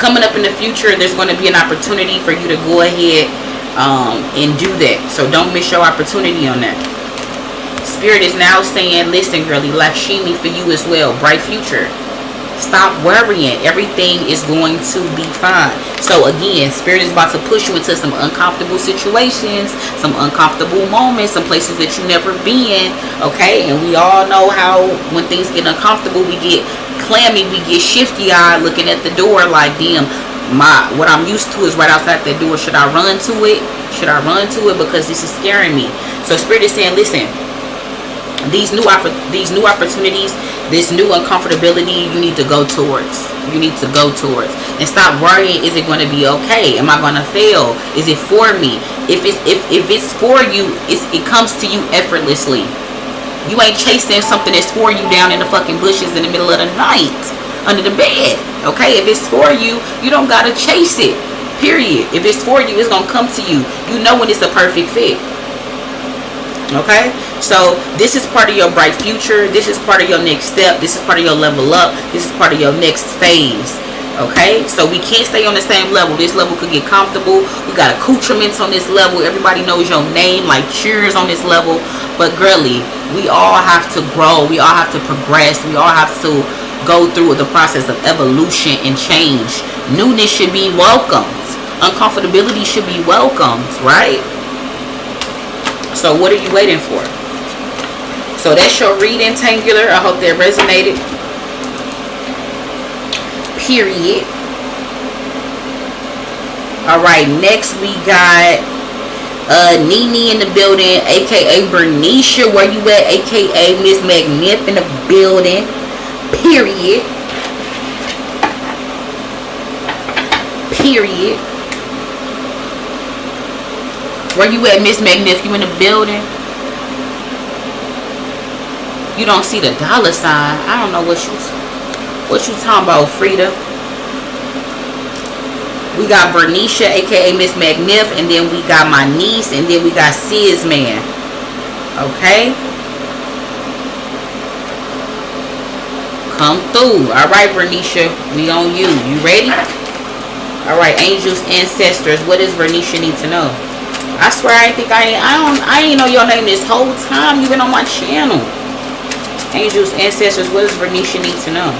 coming up in the future, there's going to be an opportunity for you to go ahead and do that. So don't miss your opportunity on that. Spirit is now saying, listen, girlie, Lakshmi for you as well. Bright future. Stop worrying. Everything is going to be fine. So again, Spirit is about to push you into some uncomfortable situations, some uncomfortable moments, some places that you never been. Okay, and we all know how when things get uncomfortable, we get clammy, we get shifty-eyed, looking at the door like, damn, what I'm used to is right outside that door. Should I run to it? Should I run to it because this is scaring me? So Spirit is saying, listen, these new opportunities, this new uncomfortability, you need to go towards. You need to go towards. And stop worrying, is it going to be okay? Am I going to fail? Is it for me? If it's for you, it comes to you effortlessly. You ain't chasing something that's for you down in the fucking bushes in the middle of the night, under the bed. Okay? If it's for you, you don't got to chase it. Period. If it's for you, it's going to come to you. You know when it's a perfect fit. Okay, so this is part of your bright future. This is part of your next step. This is part of your level up. This is part of your next phase. Okay, so we can't stay on the same level. This level could get comfortable. We got accoutrements on this level. Everybody knows your name, like cheers on this level. But girlie, we all have to grow. We all have to progress. We all have to go through the process of evolution and change. Newness should be welcomed. Uncomfortability should be welcomed, right? So what are you waiting for? So that's your reading, Tangular. I hope that resonated. Period. Alright, next we got Nene in the building, aka Bernicia. Where you at? Aka Miss McNiff in the building. Period. Period. Where you at, Miss McNiff? You in the building? You don't see the dollar sign. I don't know what you talking about, Frida. We got Bernicia, aka Miss McNiff, and then we got my niece, and then we got Sis Man. Okay? Come through. Alright, Bernicia. We on you. You ready? Alright, angels, ancestors. What does Bernicia need to know? I swear I ain't know your name this whole time you've been on my channel. Angels, ancestors, what does Bernicia need to know?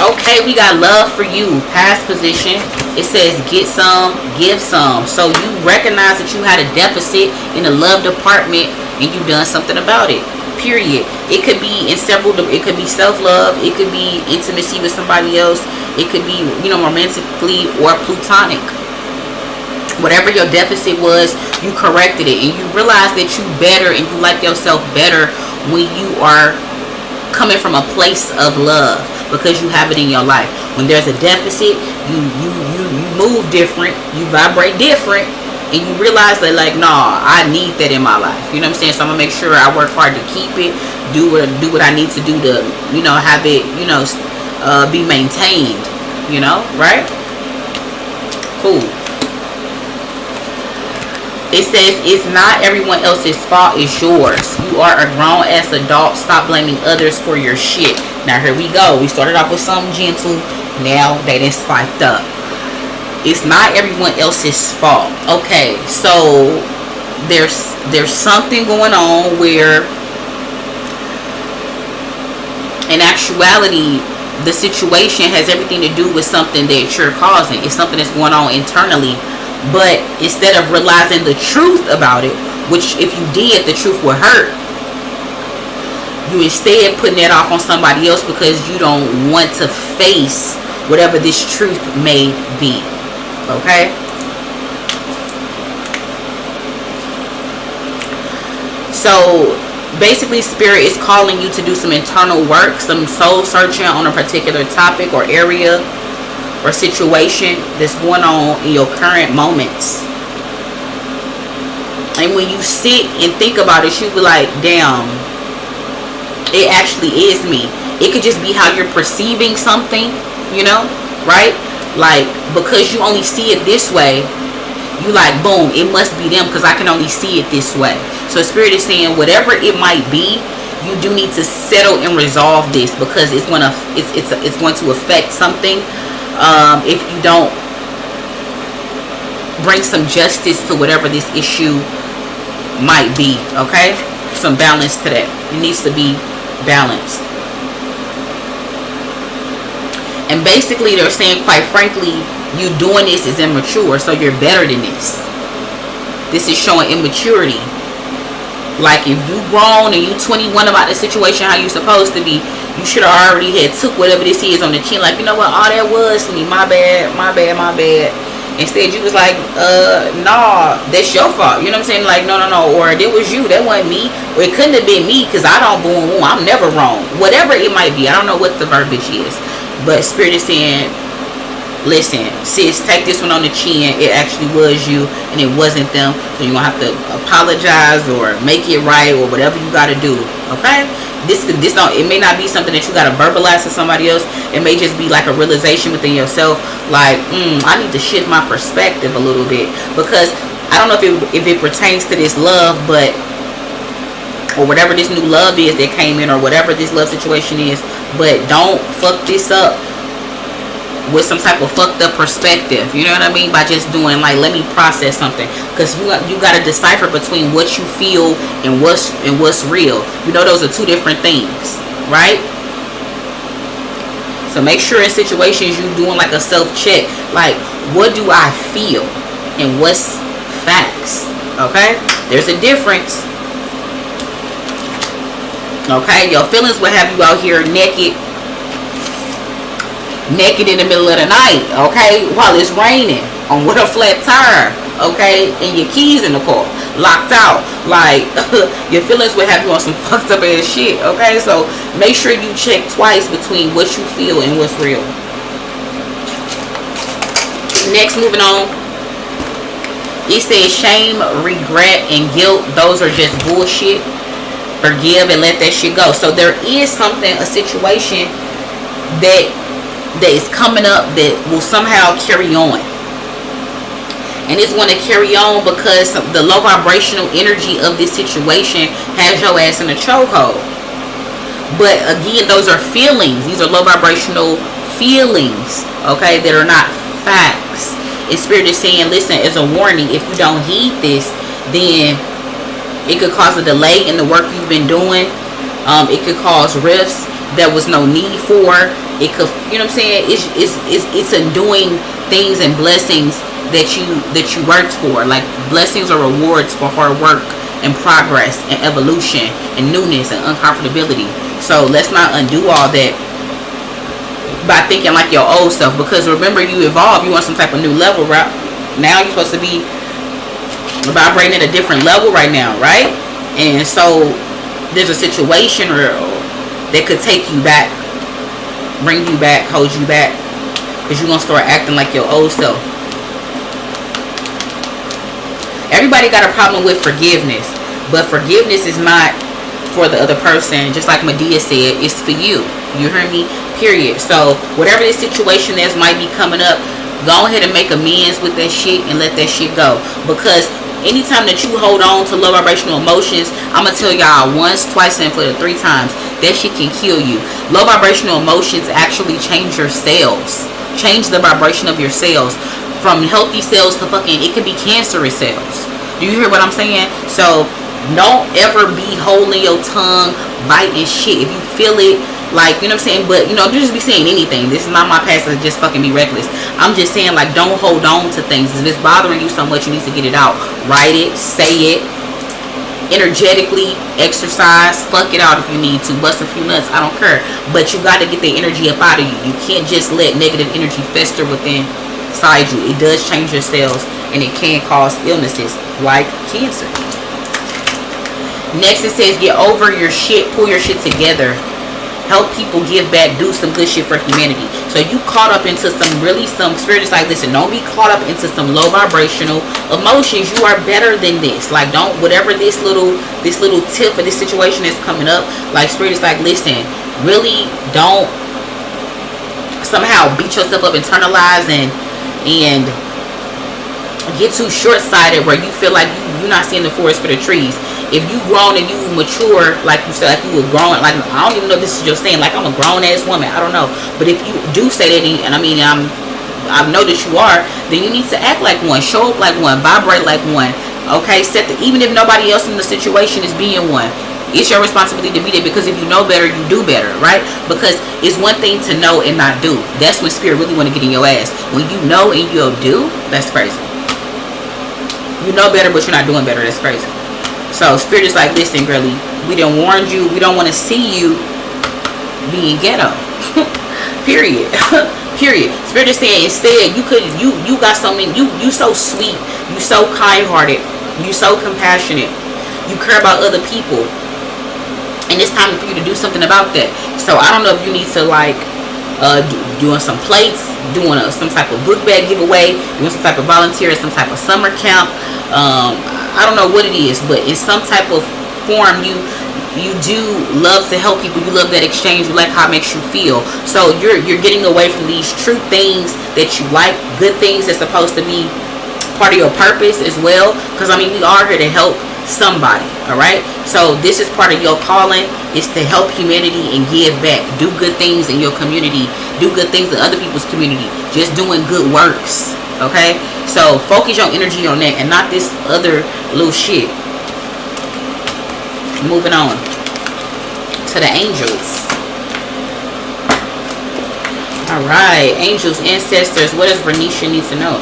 Okay, we got love for you. Past position. It says get some, give some. So you recognize that you had a deficit in the love department and you done something about it. Period. It could be in several. It could be self-love. It could be intimacy with somebody else. It could be, romantically or platonic. Whatever your deficit was, you corrected it, and you realize that you better and you like yourself better when you are coming from a place of love because you have it in your life. When there's a deficit, you move different. You vibrate different. And you realize that, like, nah, I need that in my life. You know what I'm saying? So I'm going to make sure I work hard to keep it. Do what I need to do to, have it, be maintained. Right? Cool. It says, it's not everyone else's fault. It's yours. You are a grown-ass adult. Stop blaming others for your shit. Now, here we go. We started off with something gentle. Now, they done spiked up. It's not everyone else's fault. Okay, so there's something going on where in actuality the situation has everything to do with something that you're causing. It's something that's going on internally, but instead of realizing the truth about it, which if you did, the truth would hurt, you instead putting that off on somebody else because you don't want to face whatever this truth may be. Okay? So basically, Spirit is calling you to do some internal work, some soul searching on a particular topic or area or situation that's going on in your current moments. And when you sit and think about it, you'll be like, damn, it actually is me. It could just be how you're perceiving something, right? Like, because you only see it this way, you like, boom, it must be them because I can only see it this way. So Spirit is saying whatever it might be, you do need to settle and resolve this, because it's going to affect something if you don't bring some justice to whatever this issue might be. Okay, some balance to that. It needs to be balanced. And basically they're saying, quite frankly, you doing this is immature, so you're better than this. This is showing immaturity. Like, if you grown and you 21 about the situation how you supposed to be, you should have already had took whatever this is on the chin. Like, you know what, all that was me, my bad. Instead, you was like, nah, that's your fault. You know what I'm saying? Like, no. Or it was you. That wasn't me. Or it couldn't have been me, because I don't boom. I'm never wrong. Whatever it might be. I don't know what the verbiage is. But Spirit is saying, listen, sis, take this one on the chin. It actually was you, and it wasn't them. So you're going to have to apologize or make it right or whatever you got to do. Okay? This don't, it may not be something that you got to verbalize to somebody else. It may just be like a realization within yourself. Like, I need to shift my perspective a little bit. Because I don't know if it pertains to this love, but, or whatever this new love is that came in, or whatever this love situation is. But don't fuck this up with some type of fucked up perspective. You know what I mean? By just doing, like, let me process something. Because you got to decipher between what you feel and what's real. You know, those are two different things, right? So make sure in situations you doing like a self-check. Like, what do I feel and what's facts? Okay? There's a difference. Okay? Your feelings will have you out here naked in the middle of the night, okay, while it's raining, on with a flat tire, okay, and your keys in the car, locked out. Like, your feelings will have you on some fucked up ass shit, okay? So make sure you check twice between what you feel and what's real. Next, moving on, it says shame, regret, and guilt, those are just bullshit. Forgive and let that shit go. So there is something, a situation that is coming up that will somehow carry on, and it's going to carry on because the low vibrational energy of this situation has your ass in a chokehold. But again, those are feelings. These are low vibrational feelings, okay, that are not facts. And Spirit is saying, listen, as a warning, if you don't heed this, then it could cause a delay in the work you've been doing. It could cause rifts there was no need for. It could, you know what I'm saying, it's undoing things and blessings that you worked for. Like, blessings are rewards for hard work and progress and evolution and newness and uncomfortability. So let's not undo all that by thinking like your old self, because remember, you evolve, you want some type of new level, right? Now you're supposed to be vibrating at a different level right now, right? And so there's a situation that could take you back, bring you back, hold you back, because you're going to start acting like your old self. Everybody got a problem with forgiveness, but forgiveness is not for the other person. Just like Medea said, it's for you. You hear me? Period. So whatever this situation is might be coming up, go ahead and make amends with that shit and let that shit go. Because anytime that you hold on to low vibrational emotions, I'm going to tell y'all once, twice, and for the 3 times, that shit can kill you. Low vibrational emotions actually change your cells. Change the vibration of your cells. From healthy cells to fucking, it could be cancerous cells. Do you hear what I'm saying? So don't ever be holding your tongue, biting shit. If you feel it, like, you know what I'm saying? But, you know, you just be saying anything. This is not my past to just fucking be reckless. I'm just saying, like, don't hold on to things. If it's bothering you so much, you need to get it out. Write it, say it, energetically exercise, fuck it out if you need to, bust a few nuts, I don't care. But you got to get the energy up out of you. You can't just let negative energy fester within inside you. It does change your cells, and it can cause illnesses like cancer. Next, it says get over your shit, pull your shit together, help people, give back, do some good shit for humanity. So you caught up into some spirit is like, listen, don't be caught up into some low vibrational emotions. You are better than this. Like, don't, whatever this little tip for this situation is coming up, like, spirit is like, listen, really don't somehow beat yourself up, internalize and get too short-sighted where you feel like you're not seeing the forest for the trees. if you grown and you mature, like you said, like you were grown, like I don't even know if this is your saying, like I'm a grown ass woman, I don't know, but if you do say that, and I mean I know that you are, then you need to act like one, show up like one, vibrate like one. Okay, even if nobody else in the situation is being one, it's your responsibility to be there, because if you know better, you do better, right? Because it's one thing to know and not do. That's when spirit really want to get in your ass. When you know and you'll do, that's crazy. You know better, but you're not doing better. That's crazy. So spirit is like, listen, girlie, we done warned you. We don't want to see you being ghetto. Period. Period. Spirit is saying, instead, you got something. You so sweet. You so kind-hearted. You so compassionate. You care about other people. And it's time for you to do something about that. So I don't know if you need to like doing some plates, doing some type of book bag giveaway, doing some type of volunteer, some type of summer camp. I don't know what it is, but in some type of form, you do love to help people. You love that exchange. You like how it makes you feel. So you're getting away from these true things that you like, good things that's supposed to be part of your purpose as well. Because I mean, we are here to help somebody, all right? So this is part of your calling, is to help humanity and give back. Do good things in your community. Do good things in other people's community. Just doing good works, okay? So focus your energy on that and not this other little shit. Moving on to the angels. All right, angels, ancestors, what does Venetia need to know?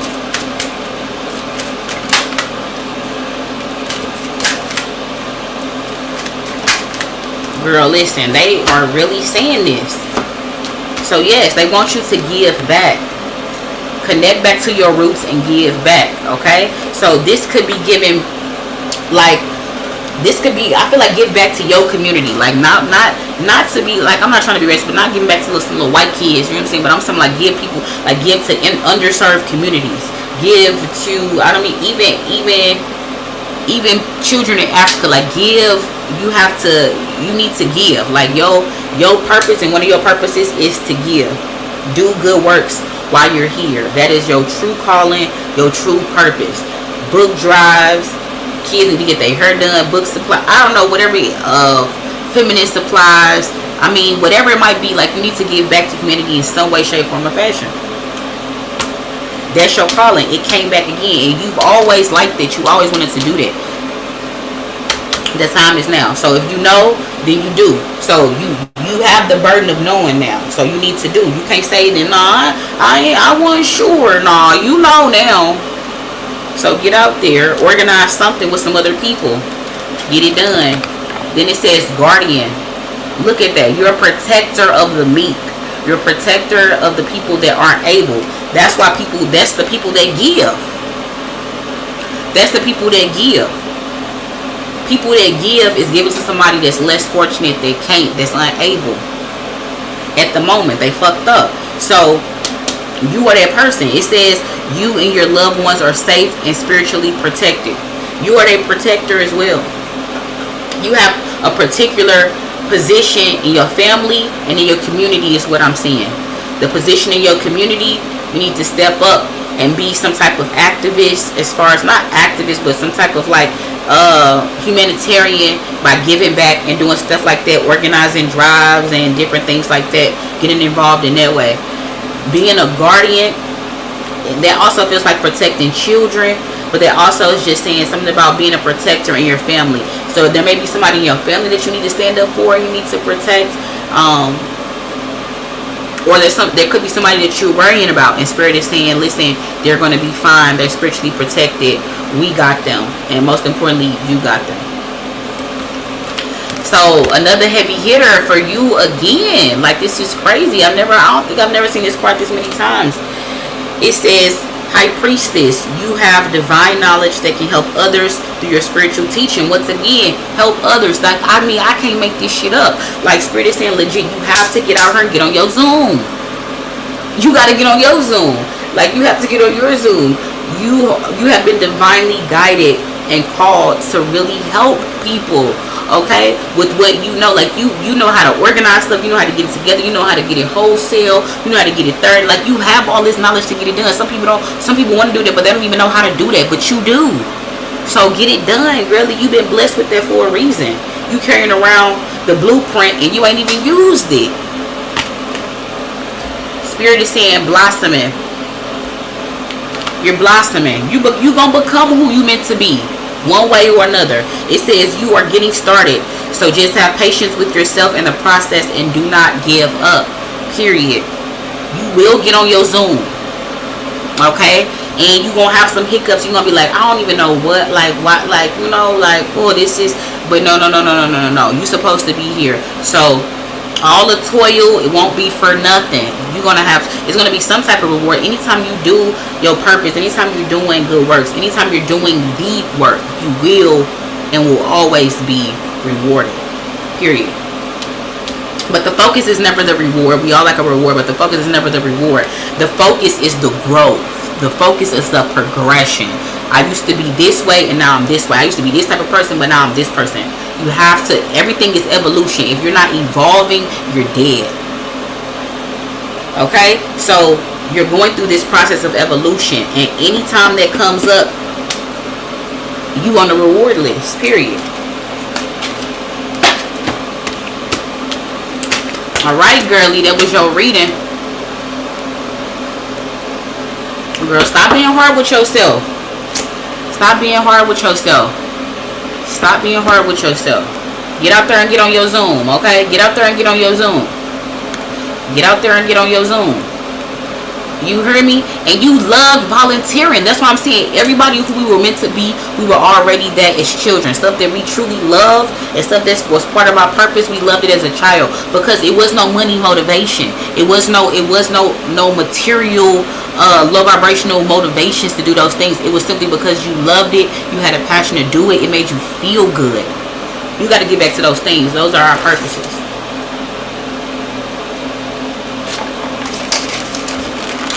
Girl, listen, they are really saying this. So yes, they want you to give back. Connect back to your roots and give back, okay? So this could be given, like, this could be, I feel like, give back to your community. Like, not to be, like, I'm not trying to be racist, but not giving back to some little white kids, you know what I'm saying? But I'm saying, like, give people, like, give to underserved communities. Give to, I don't mean, even children in Africa. Like, give, you need to give. Like, your purpose, and one of your purposes is to give. Do good works while you're here. That is your true calling, your true purpose. Book drives, kids need to get their hair done, book supply, I don't know, whatever, feminine supplies, I mean, whatever it might be. Like, you need to give back to community in some way, shape, form, or fashion. That's your calling. It came back again, and you've always liked it. You always wanted to do that. The time is now. So if you know, then you do. So you have the burden of knowing now. So you need to do. You can't say that, nah, I wasn't sure. Nah, you know now. So get out there, organize something with some other people, get it done. Then it says guardian. Look at that. You're a protector of the meek. You're a protector of the people that aren't able. That's why that's the people that give. That's the people that give. People that give is given to somebody that's less fortunate, that can't, that's unable. At the moment, they fucked up. So you are that person. It says you and your loved ones are safe and spiritually protected. You are a protector as well. You have a particular position in your family and in your community, is what I'm saying. The position in your community, you need to step up and be some type of activist, as far as, not activist, but some type of like humanitarian, by giving back and doing stuff like that, organizing drives and different things like that, getting involved in that way. Being a guardian, that also feels like protecting children, but that also is just saying something about being a protector in your family. So there may be somebody in your family that you need to stand up for, you need to protect, or there could be somebody that you're worrying about, and spirit is saying, listen, they're going to be fine, they're spiritually protected, we got them, and most importantly, you got them. So another heavy hitter for you again. Like, this is crazy. I don't think I've never seen this card this many times. It says, High Priestess, you have divine knowledge that can help others through your spiritual teaching. Once again, help others. Like, I mean, I can't make this shit up. Like, spirit is saying, legit, you have to get out here and get on your Zoom. You got to get on your Zoom. Like, you have to get on your Zoom. You have been divinely guided and called to really help people, okay, with what you know. Like, you know how to organize stuff, you know how to get it together, you know how to get it wholesale, you know how to get it third. Like, you have all this knowledge to get it done. Some people want to do that, but they don't even know how to do that, but you do. So get it done, girlie. You've been blessed with that for a reason. You carrying around the blueprint and you ain't even used it. Spirit is saying blossoming. You're blossoming. You gonna become who you meant to be, one way or another. It says you are getting started. So just have patience with yourself in the process and do not give up. Period. You will get on your Zoom. Okay? And you're gonna have some hiccups. You're gonna be like, I don't even know what, like, what, like, you know, like, oh, this is, but no. You're supposed to be here. So all the toil, it won't be for nothing. You're gonna have, it's gonna be some type of reward. Anytime you do your purpose, anytime you're doing good works, anytime you're doing the work, you will and will always be rewarded. Period. But the focus is never the reward. We all like a reward, but the focus is never the reward. The focus is the growth. The focus is the progression. I used to be this way and now I'm this way. I used to be this type of person, but now I'm this person. You have to, everything is evolution. If you're not evolving, you're dead. Okay? So you're going through this process of evolution, and anytime that comes up, you on the reward list. Period. Alright, girlie, that was your reading. Girl, stop being hard with yourself. Stop being hard with yourself. Stop being hard with yourself. Get out there and get on your Zoom, okay? Get out there and get on your Zoom. Get out there and get on your Zoom. You hear me? And you loved volunteering. That's why I'm saying everybody who we were meant to be, we were already that as children. Stuff that we truly love and stuff that was part of our purpose, we loved it as a child because it was no money motivation. It was no material low vibrational motivations to do those things. It was simply because you loved it, you had a passion to do it, it made you feel good. You got to get back to those things. Those are our purposes.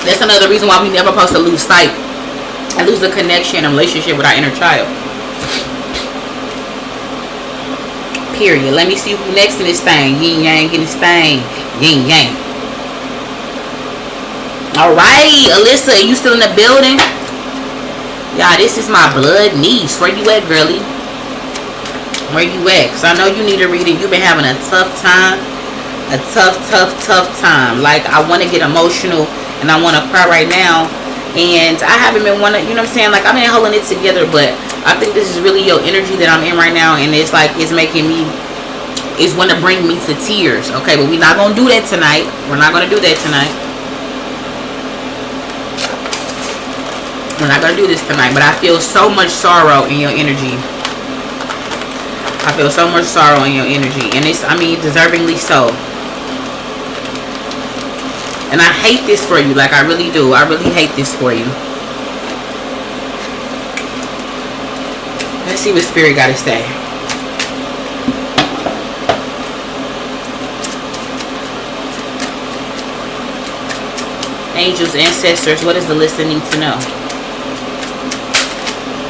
That's another reason why we never supposed to lose sight and lose the connection and relationship with our inner child. Period. Let me see who next in this thing. Yin yang in this thing. Yin yang. Alright, Alyssa, you still in the building? Yeah, this is my blood niece. Where you at, girlie? Where you at? Because I know you need a reading. You've been having a tough time. A tough time. Like, I want to get emotional and I want to cry right now. And I haven't been wanting, you know what I'm saying? Like, I've been holding it together, but I think this is really your energy that I'm in right now. And it's like, it's making me, it's want to bring me to tears. Okay, but we're not going to do that tonight. We're not going to do that tonight. We're not going to do this tonight. But I feel so much sorrow in your energy. I feel so much sorrow in your energy. And it's, I mean, deservingly so. And I hate this for you. Like, I really do. I really hate this for you. Let's see what Spirit got to say. Angels, ancestors, what does the listener need to know?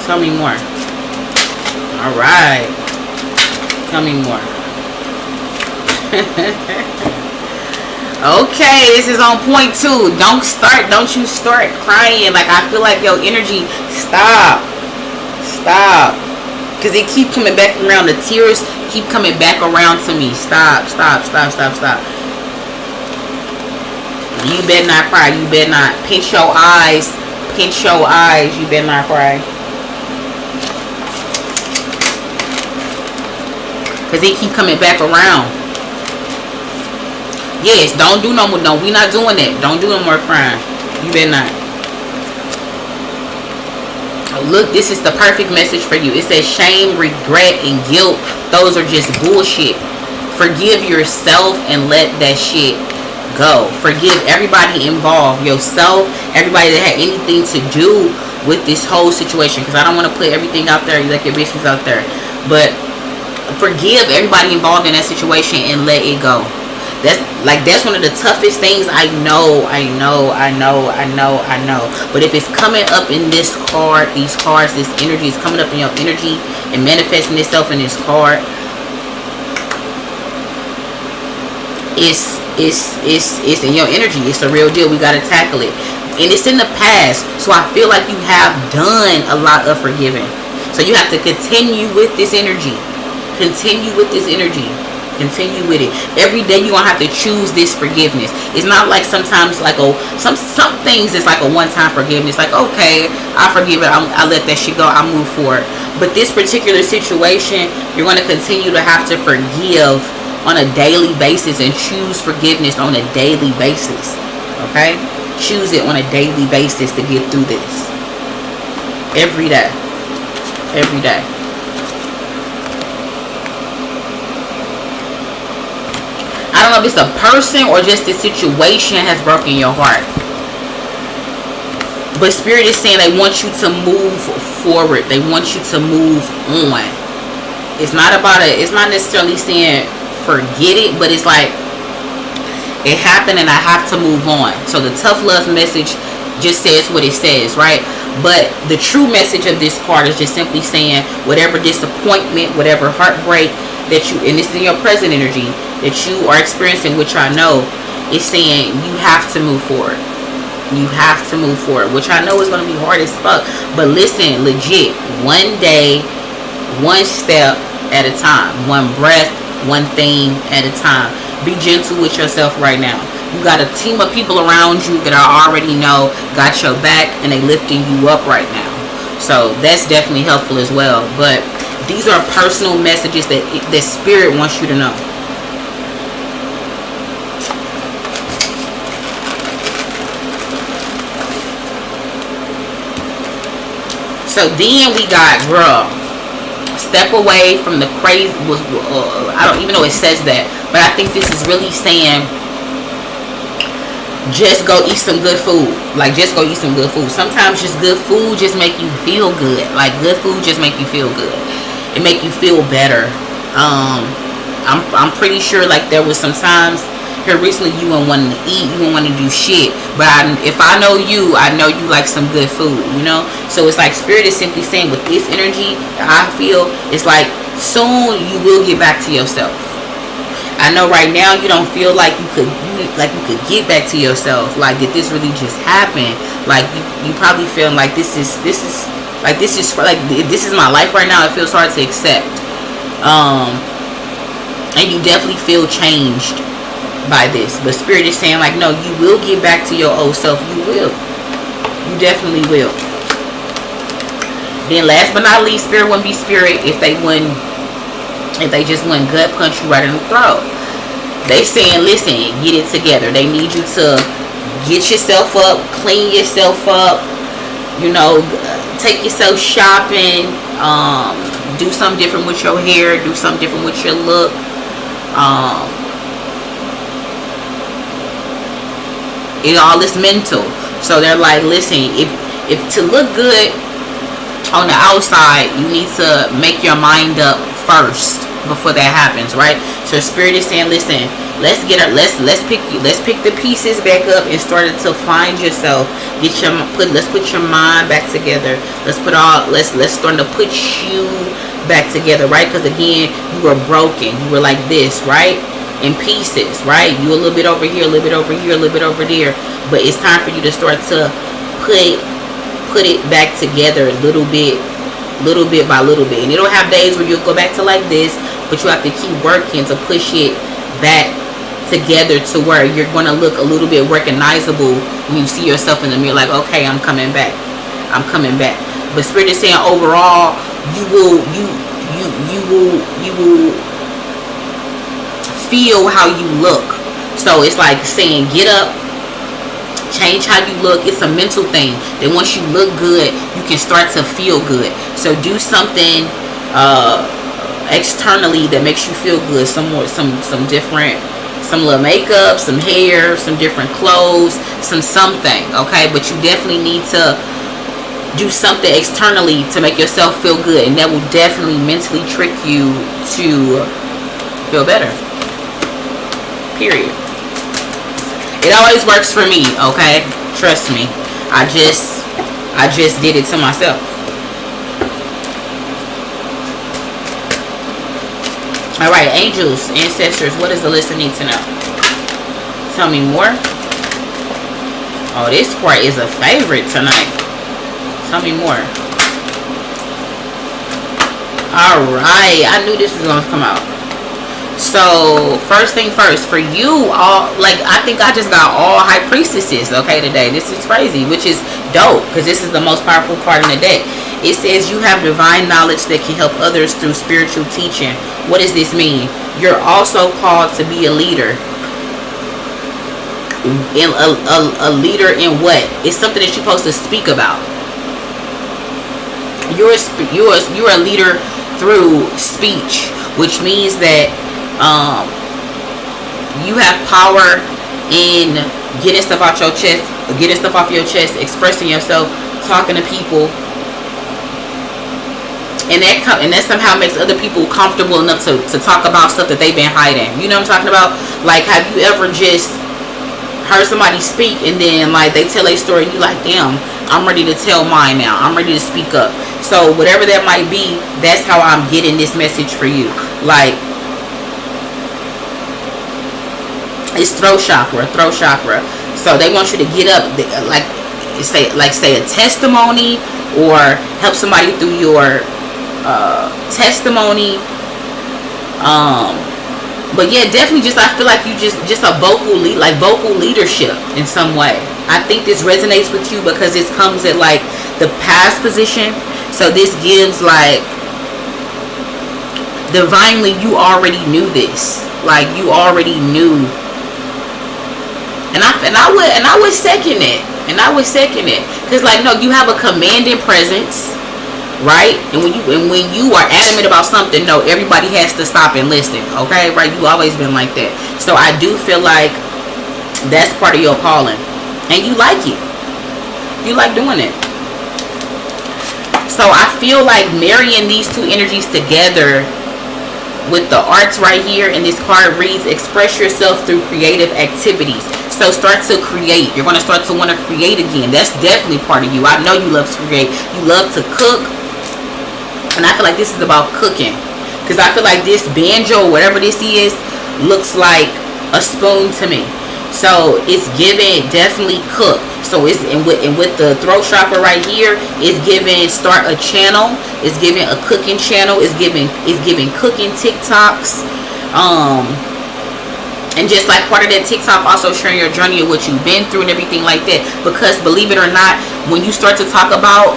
Tell me more. Alright. Tell me more. Okay, this is on point too. Don't you start crying. Like, I feel like your energy, stop. Because it keep coming back around. The tears keep coming back around to me. Stop. You better not cry. You better not. Pinch your eyes. You better not cry. Because it keep coming back around. Yes, don't do no more. No, we not doing that. Don't do no more crying. You better not. Oh, look, this is the perfect message for you. It says shame, regret, and guilt. Those are just bullshit. Forgive yourself and let that shit go. Forgive everybody involved. Yourself, everybody that had anything to do with this whole situation. Because I don't want to put everything out there, like your business out there. But forgive everybody involved in that situation and let it go. That's one of the toughest things. I know. But if it's coming up in this card, these cards, this energy is coming up in your energy and manifesting itself in this card, it's in your energy. It's a real deal. We gotta tackle it. And it's in the past. So I feel like you have done a lot of forgiving. So you have to continue with this energy. Continue with this energy. Continue with it. Every day you're gonna have to choose this forgiveness. It's not like sometimes like some things it's like a one-time forgiveness. Like, okay, I forgive it. I let that shit go. I move forward. But this particular situation, you're gonna continue to have to forgive on a daily basis and choose forgiveness on a daily basis. Okay? Choose it on a daily basis to get through this. Every day. Every day. I don't know if it's a person or just the situation has broken your heart. But Spirit is saying they want you to move forward. They want you to move on. It's not about it. It's not necessarily saying forget it, but it's like it happened and I have to move on. So the tough love message just says what it says, right? But the true message of this card is just simply saying whatever disappointment, whatever heartbreak that you, and this is in your present energy, that you are experiencing, which I know, is saying you have to move forward. You have to move forward, which I know is going to be hard as fuck. But listen, legit, one day, one step at a time, one breath, one thing at a time. Be gentle with yourself right now. You got a team of people around you that I already know got your back and they lifting you up right now. So that's definitely helpful as well. But these are personal messages that Spirit wants you to know. So then we got, girl, step away from the crazy. I don't even know it says that, but I think this is really saying just go eat some good food. Like, just go eat some good food. Sometimes just good food just make you feel good. Like, good food just make you feel good. It make you feel better. I'm pretty sure like there was some times here recently you wouldn't want to eat, you wouldn't want to do shit. But if I know you like some good food, you know? So it's like Spirit is simply saying with this energy that I feel, it's like soon you will get back to yourself. I know right now you don't feel like you could get back to yourself. Like, did this really just happen? Like you probably feeling like this is my life right now. It feels hard to accept. And you definitely feel changed by this. But Spirit is saying like, no, you will get back to your old self. You will. You definitely will. Then last but not least, Spirit wouldn't be Spirit if they just wouldn't gut punch you right in the throat. They saying, listen, get it together. They need you to get yourself up, clean yourself up, you know, take yourself shopping, do something different with your hair, do something different with your look. It all is mental. So they're like, listen, if to look good on the outside, you need to make your mind up first before that happens, right? So Spirit is saying, listen, let's pick the pieces back up and start to find yourself. Let's put your mind back together. Let's start to put you back together, right? Because again, you were broken. You were like this, right? In pieces, right? You a little bit over here, a little bit over here, a little bit over there. But it's time for you to start to put it back together little bit by little bit. And it'll have days where you'll go back to like this, but you have to keep working to push it back together to where you're going to look a little bit recognizable when you see yourself in the mirror. Like, okay, I'm coming back. But Spirit is saying overall, you will feel how you look. So it's like saying, get up, change how you look. It's a mental thing. Then once you look good, you can start to feel good. So do something externally that makes you feel good. Some little makeup, some hair, some different clothes, something. Okay, but you definitely need to do something externally to make yourself feel good, and that will definitely mentally trick you to feel better. Period. It always works for me, okay? Trust me. I just did it to myself. Alright, angels, ancestors, what does the listener need to know? Tell me more. Oh, this part is a favorite tonight. Tell me more. All right, I knew this was gonna come out. So first thing first, for you all, like I think I just got all high priestesses, okay, today. This is crazy, which is dope because this is the most powerful card in the deck. It says you have divine knowledge that can help others through spiritual teaching. What does this mean? You're also called to be a leader. In a leader in what? It's something that you're supposed to speak about. You're a leader through speech, which means that you have power in getting stuff out your chest, getting stuff off your chest, expressing yourself, talking to people, and that somehow makes other people comfortable enough to talk about stuff that they've been hiding. You know what I'm talking about? Like, have you ever just heard somebody speak and then like they tell a story and you like, damn, I'm ready to tell mine now. I'm ready to speak up. So whatever that might be, that's how I'm getting this message for you. Like, it's throat chakra. So they want you to get up, like say a testimony, or help somebody through your testimony. But yeah, definitely just, I feel like you just a vocal leadership in some way. I think this resonates with you because this comes at like the past position. So this gives like, divinely, you already knew this. Like, you already knew. And I would second it. Because like, no, you have a commanding presence. Right? And when you are adamant about something, no, everybody has to stop and listen. Okay? Right? You always been like that. So I do feel like that's part of your calling. And you like it. You like doing it. So I feel like marrying these two energies together with the arts right here, and this card reads, express yourself through creative activities. So start to create. You're going to start to want to create again. That's definitely part of you. I know you love to create. You love to cook. And I feel like this is about cooking, because I feel like this banjo, whatever this is, looks like a spoon to me. So it's giving definitely cook. So it's and with the throat chakra right here, it's giving start a channel. It's giving a cooking channel. It's giving cooking TikToks. And just like part of that TikTok, also sharing your journey of what you've been through and everything like that. Because believe it or not, when you start to talk about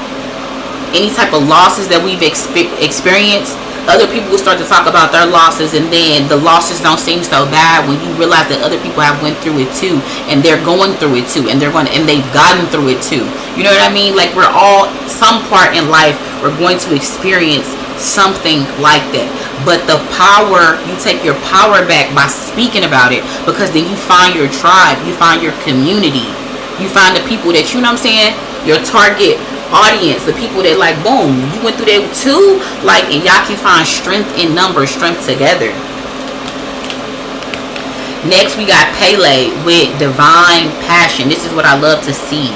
any type of losses that we've experienced, other people will start to talk about their losses, and then the losses don't seem so bad when you realize that other people have went through it too, and they're going through it too, and they've gotten through it too. You know what I mean? Like, we're all, some part in life, we're going to experience something like that. But the power, you take your power back by speaking about it, because then you find your tribe, you find your community, you find the people that, you know what I'm saying, your target audience, the people that like, boom, you went through that too, like, and y'all can find strength in numbers, strength together. Next we got Pele with divine passion. This is what I love to see.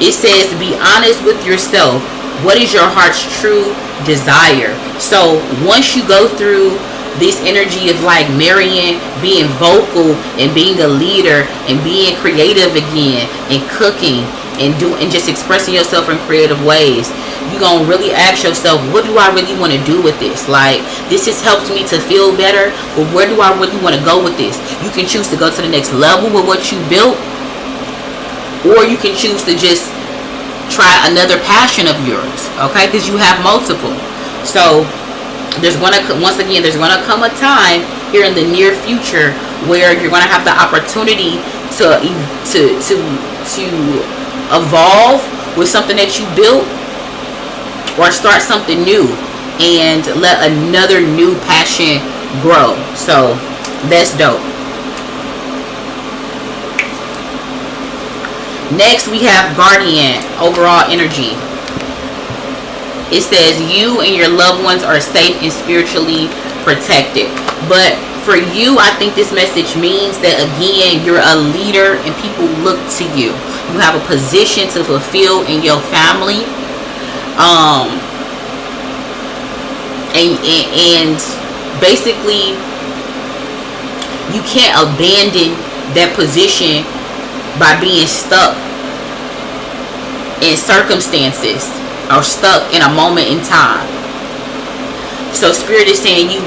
It says, be honest with yourself. What is your heart's true desire? So once you go through this energy of like marrying, being vocal, and being a leader, and being creative again, and cooking, and just expressing yourself in creative ways, you're gonna really ask yourself, what do I really want to do with this? Like, this has helped me to feel better, but where do I really want to go with this? You can choose to go to the next level with what you built, or you can choose to just try another passion of yours, okay? Because you have multiple. So there's gonna come a time here in the near future where you're gonna have the opportunity to evolve with something that you built, or start something new and let another new passion grow. So that's dope. Next we have Guardian, overall energy. It says you and your loved ones are safe and spiritually protected. But for you, I think this message means that, again, you're a leader and people look to you. You have a position to fulfill in your family. And basically, you can't abandon that position by being stuck in circumstances or stuck in a moment in time. So Spirit is saying you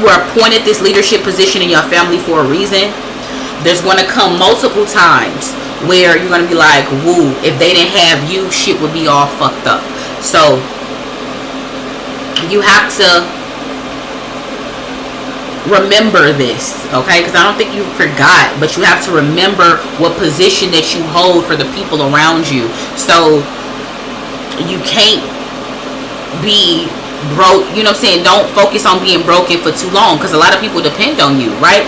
were appointed this leadership position in your family for a reason. There's going to come multiple times where you're going to be like, woo, if they didn't have you, shit would be all fucked up. So you have to remember this, okay? Because I don't think you forgot, but you have to remember what position that you hold for the people around you. So you can't be broke, you know what I'm saying? Don't focus on being broken for too long, because a lot of people depend on you, right?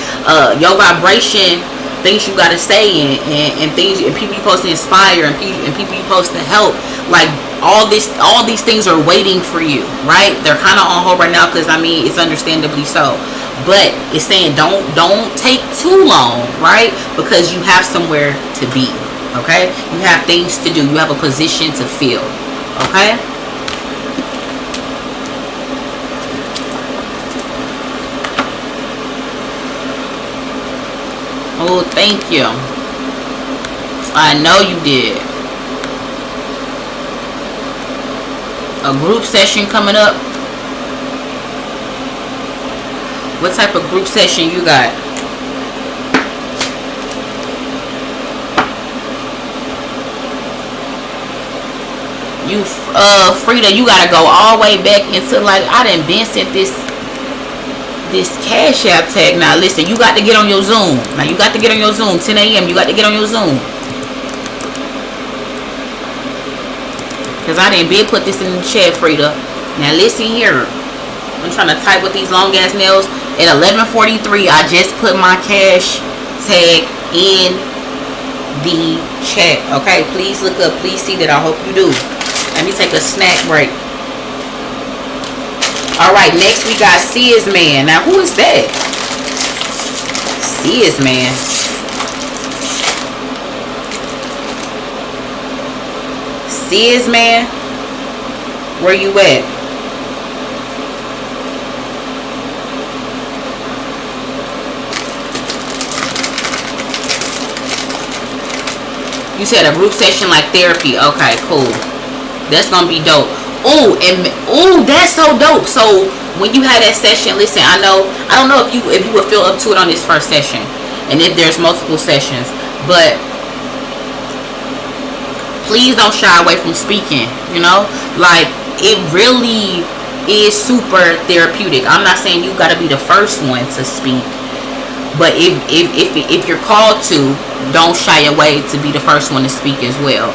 Your vibration, things you gotta say, and things, and people you're supposed to inspire, and people you're supposed to help, like all these things are waiting for you, right? They're kind of on hold right now, because I mean, it's understandably so, but it's saying don't take too long, right? Because you have somewhere to be, okay? You have things to do, you have a position to fill, okay? Oh, thank you. I know you did. A group session coming up. What type of group session you got? You, Frida, you gotta go all the way back into, like, I done been sent this Cashapp tag. Now listen, you got to get on your Zoom. Now you got to get on your Zoom. 10 a.m. You got to get on your Zoom. Because I didn't be put this in the chat, Frida. Now listen here. I'm trying to type with these long ass nails. At 11:43, I just put my cash tag in the chat. Okay, please look up. Please see that. I hope you do. Let me take a snack break. Alright, next we got Sears Man. Now, who is that? Sears Man. Sears Man? Where you at? You said a group session like therapy. Okay, cool. That's gonna be dope. Oh, and oh, that's so dope. So when you had that session, listen, I don't know if you would feel up to it on this first session, and if there's multiple sessions, but please don't shy away from speaking. You know, like, it really is super therapeutic. I'm not saying you got to be the first one to speak, but if you're called to, don't shy away to be the first one to speak as well.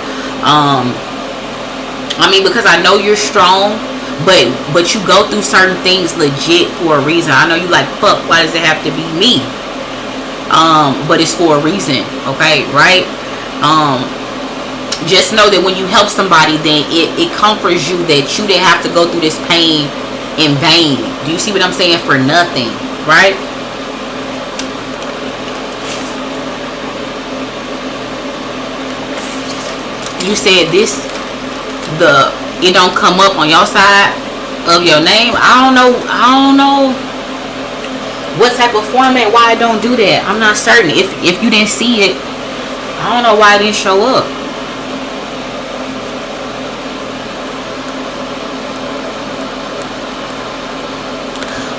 I mean, because I know you're strong, but you go through certain things legit for a reason. I know you like, fuck, why does it have to be me? But it's for a reason, okay, right? Just know that when you help somebody, then it comforts you that you didn't have to go through this pain in vain. Do you see what I'm saying? For nothing, right? You said this, it don't come up on your side of your name. I don't know what type of format, why it don't do that. I'm not certain. If you didn't see it, I don't know why it didn't show up.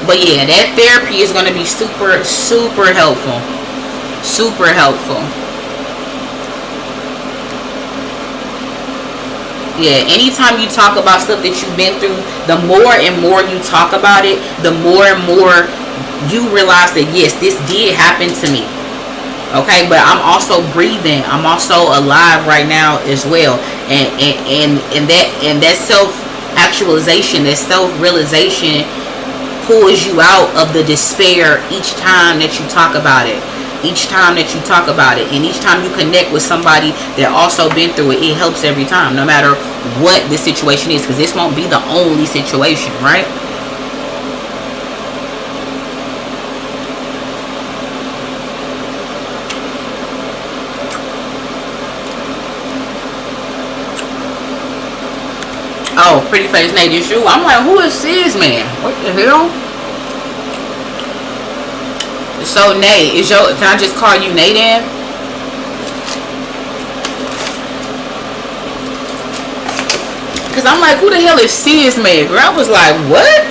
But yeah, that therapy is going to be super, super helpful. Super helpful. Yeah, anytime you talk about stuff that you've been through, the more and more you talk about it, the more and more you realize that, yes, this did happen to me. Okay, but I'm also breathing. I'm also alive right now as well. And that self-actualization, that self-realization pulls you out of the despair each time that you talk about it. Each time that you talk about it, and each time you connect with somebody that also been through it, it helps every time, no matter what the situation is, because this won't be the only situation, right? Oh, pretty face Nate, it's you. I'm like, who is this man? What the hell? So Nate, can I just call you Nate in? Because I'm like, who the hell is sis, man? Girl, I was like, what?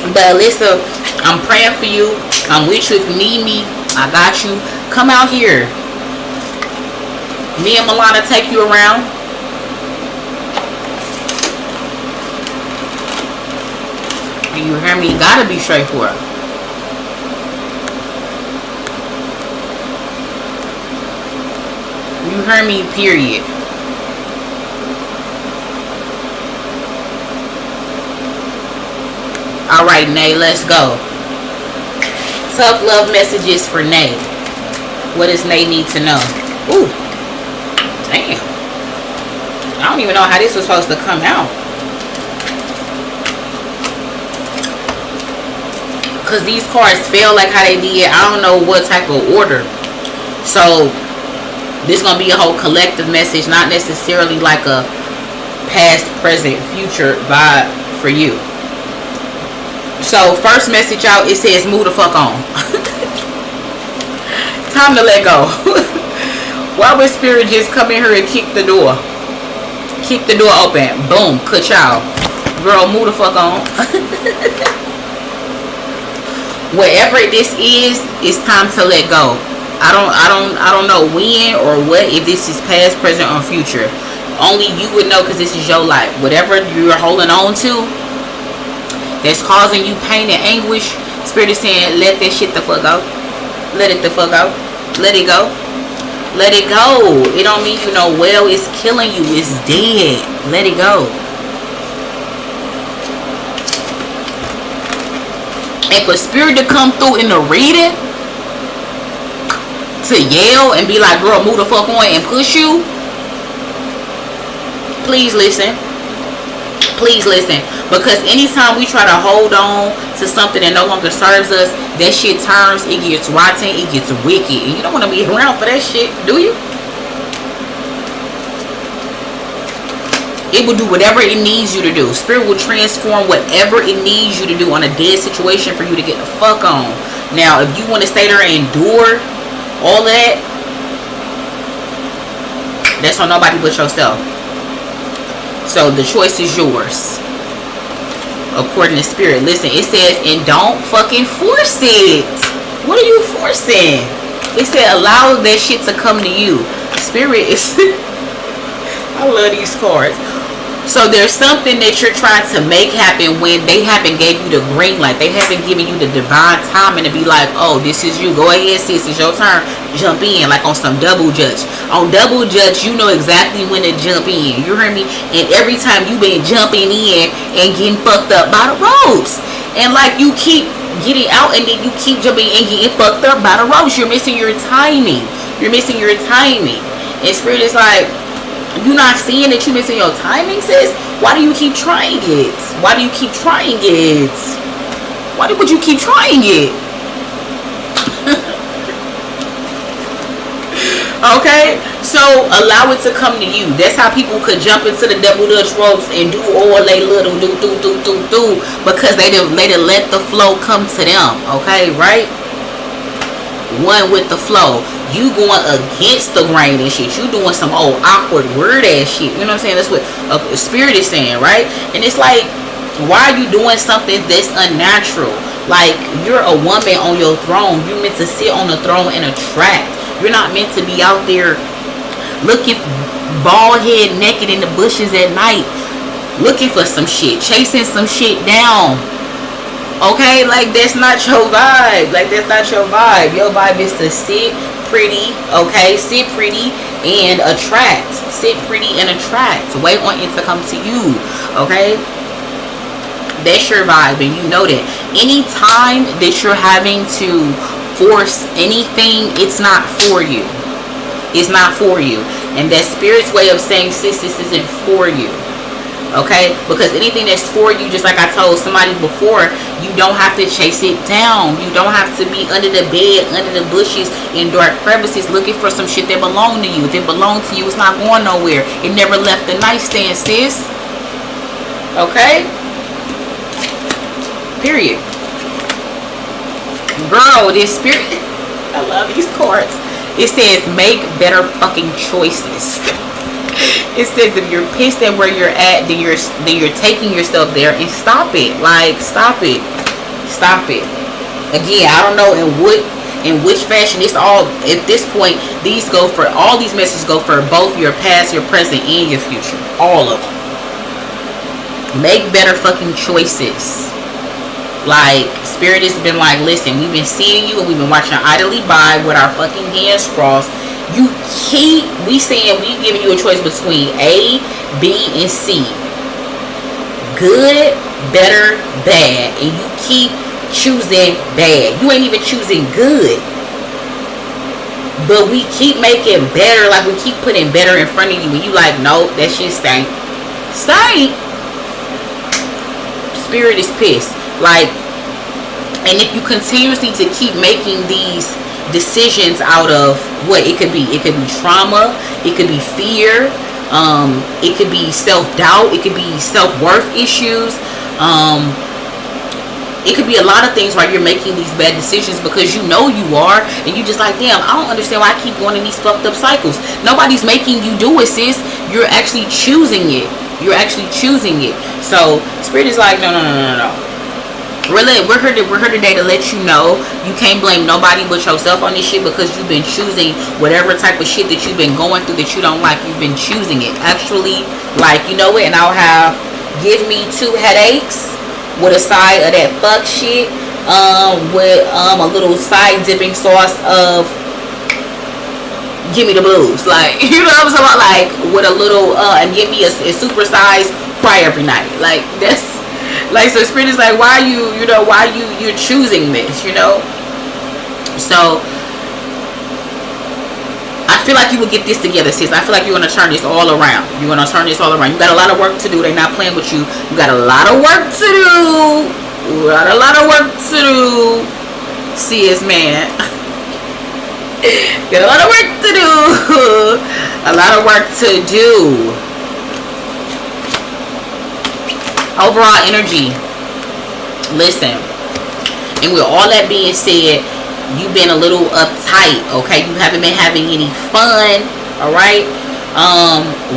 But Alyssa, I'm praying for you. I'm with you if you need me. I got you. Come out here. Me and Milana take you around. You hear me? You gotta be straightforward. You heard me, period. Alright, Nay, let's go. Tough love messages for Nay. What does Nay need to know? Ooh. Damn. I don't even know how this was supposed to come out. Because these cards fell like how they did. I don't know what type of order. So, this is going to be a whole collective message. Not necessarily like a past, present, future vibe for you. So, first message out, it says, move the fuck on. Time to let go. Why would Spirit just come in here and kick the door? Kick the door open. Boom. Ka-chow. Girl, move the fuck on. Whatever this is, it's time to let go. I don't know when or what, if this is past, present, or future. Only you would know, because this is your life. Whatever you're holding on to that's causing you pain and anguish, Spirit is saying, let that shit the fuck go. Let it the fuck go. Let it go. Let it go. It don't mean you know well it's killing you. It's dead. Let it go. And for Spirit to come through in the reading, to yell and be like, girl, move the fuck on and push you, please listen. Please listen. Because anytime we try to hold on to something that no longer serves us, that shit turns, it gets rotten, it gets wicked. And you don't want to be around for that shit, do you? It will do whatever it needs you to do. Spirit will transform whatever it needs you to do on a dead situation for you to get the fuck on. Now, if you want to stay there and endure all that, that's on nobody but yourself. So the choice is yours. According to Spirit. Listen, it says, and don't fucking force it. What are you forcing? It said, allow that shit to come to you. Spirit is... I love these cards. So there's something that you're trying to make happen when they haven't gave you the green light. They haven't given you the divine timing to be like, oh, this is you. Go ahead, sis. It's your turn. Jump in. Like on some double judge. On double judge, you know exactly when to jump in. You hear me? And every time you been jumping in and getting fucked up by the ropes. And like you keep getting out and then you keep jumping in and getting fucked up by the ropes. You're missing your timing. You're missing your timing. And Spirit is like, you not seeing that you missing your timing, sis? Why do you keep trying it? Why do you keep trying it? Why would you keep trying it? Okay? So, allow it to come to you. That's how people could jump into the double dutch ropes and do all they little do. Because they didn't let the flow come to them. Okay? Right? One with the flow. You going against the grain and shit. You doing some old awkward word ass shit. You know what I'm saying? That's what Spirit is saying, right? And it's like, why are you doing something that's unnatural? Like, you're a woman on your throne. You're meant to sit on the throne and attract. You're not meant to be out there looking bald head naked in the bushes at night, looking for some shit, chasing some shit down. Okay? Like, that's not your vibe. Like, that's not your vibe. Your vibe is to sit pretty, okay? Sit pretty and attract. Sit pretty and attract. Wait on it to come to you, okay? That's your vibe, and you know that. Anytime that you're having to force anything, it's not for you. It's not for you. And that Spirit's way of saying, sis, this isn't for you. Okay? Because anything that's for you, just like I told somebody before, you don't have to chase it down. You don't have to be under the bed, under the bushes, in dark crevices looking for some shit that belong to you. If it belongs to you, it's not going nowhere. It never left the nightstand, sis. Okay? Period. Girl, this Spirit, I love these cards. It says, make better fucking choices. It says if you're pissed at where you're at, then you're taking yourself there, and stop it. Like, stop it. Stop it. Again, I don't know in which fashion. It's all, at this point, all these messages go for both your past, your present, and your future. All of them. Make better fucking choices. Like, Spirit has been like, listen, we've been seeing you and we've been watching idly by with our fucking hands crossed. We giving you a choice between A, B, and C. Good, better, bad. And you keep choosing bad. You ain't even choosing good. But we keep making better. Like, we keep putting better in front of you. And you like, nope, that shit stank. Stank. Spirit is pissed. Like, and if you continuously to keep making these decisions out of what it could be trauma, it could be fear, it could be self-doubt, it could be self-worth issues, it could be a lot of things while you're making these bad decisions, because you know you are, and you just like, damn, I don't understand why I keep going in these fucked up cycles. Nobody's making you do it, sis. You're actually choosing it. You're actually choosing it. So Spirit is like, no. We're here today to let you know you can't blame nobody but yourself on this shit, because you've been choosing whatever type of shit that you've been going through that you don't like. You've been choosing it. Actually, like, you know what? And I'll have give me 2 headaches with a side of that fuck shit, with a little side dipping sauce of give me the blues. Like, you know what I'm talking about? Like, with a little and give me a supersized cry every night. Like, that's like, so Spirit is like, why you're choosing this, you know? So I feel like you will get this together, sis. I feel like you're gonna turn this all around. You're gonna turn this all around. You got a lot of work to do. They're not playing with you. You got a lot of work to do. You got a lot of work to do, sis, man. Got a lot of work to do. A lot of work to do. Overall energy. Listen. And with all that being said, you've been a little uptight, okay? You haven't been having any fun, alright?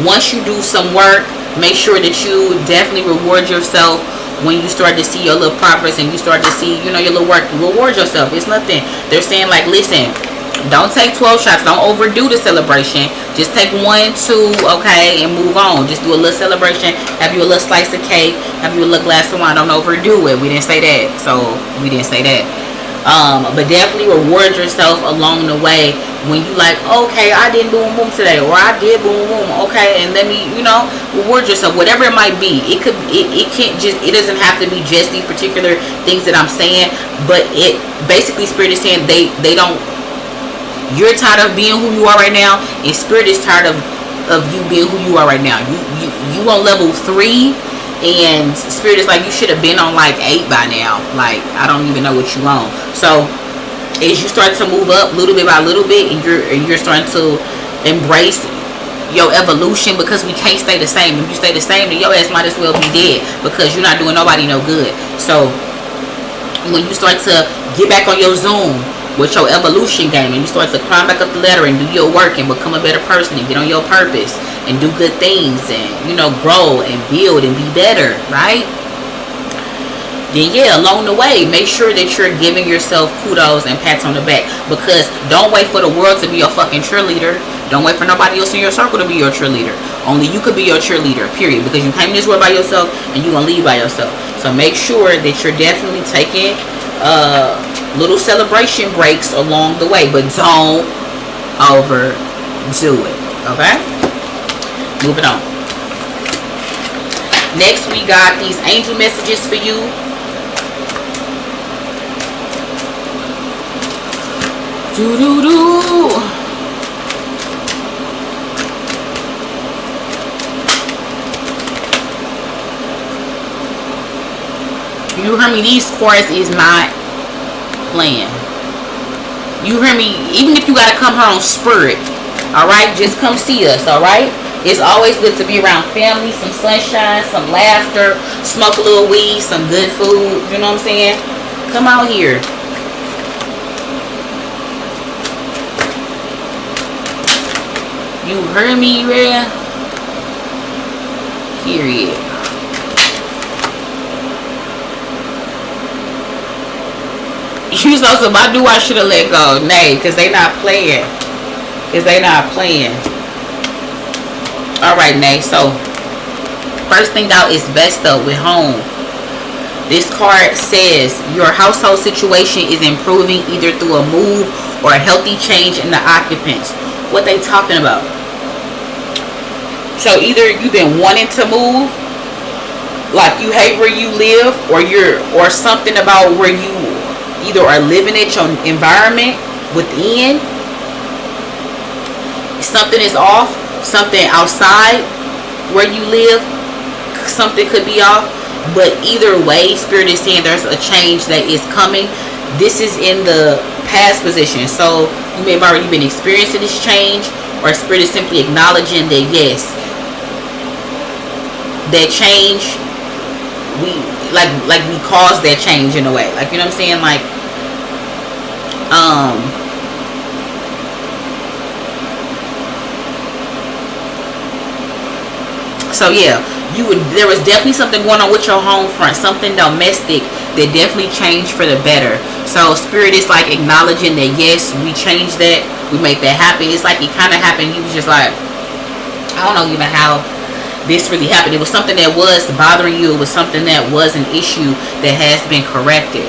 Once you do some work, make sure that you definitely reward yourself when you start to see your little progress and you start to see, your little work. Reward yourself. It's nothing. They're saying, like, listen, don't take 12 shots. Don't overdo the celebration. Just take 1, 2, okay, and move on. Just do a little celebration. Have you a little slice of cake. Have you a little glass of wine. Don't overdo it. We didn't say that. So, we didn't say that. But definitely reward yourself along the way when you like, okay, I did boom boom today, or I did boom boom, okay, and let me, reward yourself, whatever it might be. It doesn't have to be just these particular things that I'm saying, but it basically, Spirit is saying they don't. You're tired of being who you are right now, and Spirit is tired of you being who you are right now. You on level 3, and Spirit is like, you should have been on like 8 by now. Like, I don't even know what you on. So as you start to move up little bit by little bit, and you're starting to embrace your evolution, because we can't stay the same. If you stay the same, then your ass might as well be dead, because you're not doing nobody no good. So when you start to get back on your Zoom with your evolution game, and you start to climb back up the ladder and do your work and become a better person and get on your purpose and do good things and grow and build and be better, right? Then yeah, along the way, make sure that you're giving yourself kudos and pats on the back, because don't wait for the world to be your fucking cheerleader. Don't wait for nobody else in your circle to be your cheerleader. Only you could be your cheerleader, period, because you came in this world by yourself and you're gonna leave by yourself. So make sure that you're definitely taking little celebration breaks along the way, but don't overdo it. Okay, moving on. Next, we got these angel messages for you. You hear me? These cards is not playing. You hear me? Even if you gotta come here on spirit, alright, just come see us, alright? It's always good to be around family, some sunshine, some laughter, smoke a little weed, some good food, you know what I'm saying? Come out here. You heard me, Rhea? Period. You know, so I knew I should have let go. Nay, because they not playing. Alright, Nay. So, first thing out is best though with home. This card says your household situation is improving either through a move or a healthy change in the occupants. What they talking about? So either you've been wanting to move, like you hate where you live, or something about where you either are living at your environment within. Something is off. Something outside where you live, something could be off. But either way, Spirit is saying there's a change that is coming. This is in the past position. So you may have already been experiencing this change, or Spirit is simply acknowledging that yes, that change, we caused that change in a way. Like, you know what I'm saying? Like, so yeah, there was definitely something going on with your home front, something domestic that definitely changed for the better. So Spirit is like acknowledging that yes, we changed that, we made that happen. It's like it kind of happened. You was just like, I don't know even how this really happened. It was something that was bothering you. It was something that was an issue that has been corrected.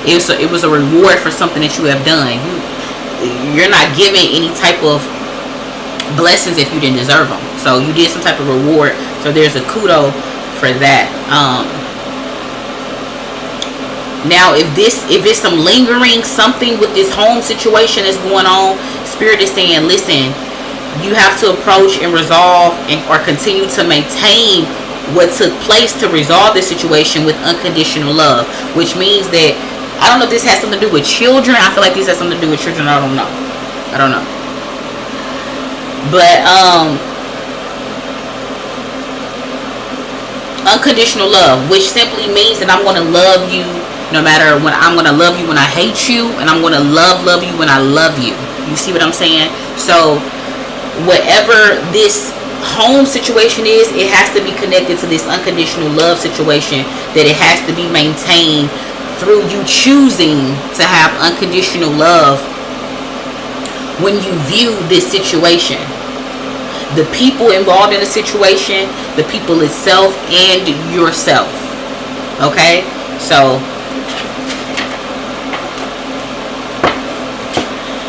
It was a reward for something that you have done. You're not given any type of blessings if you didn't deserve them. So you did some type of reward. So there's a kudo for that. Now if it's some lingering something with this home situation that's going on, Spirit is saying, listen, you have to approach and resolve or continue to maintain what took place to resolve this situation with unconditional love, which means that, I don't know if this has something to do with children. I feel like this has something to do with children. I don't know. But unconditional love, which simply means that I'm going to love you no matter when. I'm going to love you when I hate you, and I'm going to love you when I love you. You see what I'm saying? So whatever this home situation is, it has to be connected to this unconditional love situation, that it has to be maintained through you choosing to have unconditional love when you view this situation. The people involved in the situation, the people itself, and yourself. Okay? So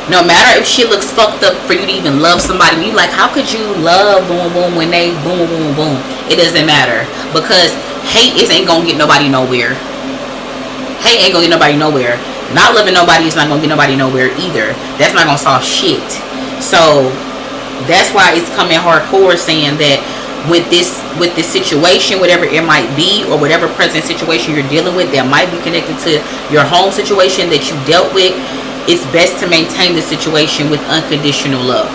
no matter if shit looks fucked up for you to even love somebody, you like, how could you love boom boom when they boom boom boom? It doesn't matter, because hate ain't gonna get nobody nowhere. Hate ain't gonna get nobody nowhere. Not loving nobody is not gonna get nobody nowhere either. That's not gonna solve shit. So that's why it's coming hardcore, saying that with this situation, whatever it might be, or whatever present situation you're dealing with that might be connected to your home situation that you dealt with, it's best to maintain the situation with unconditional love.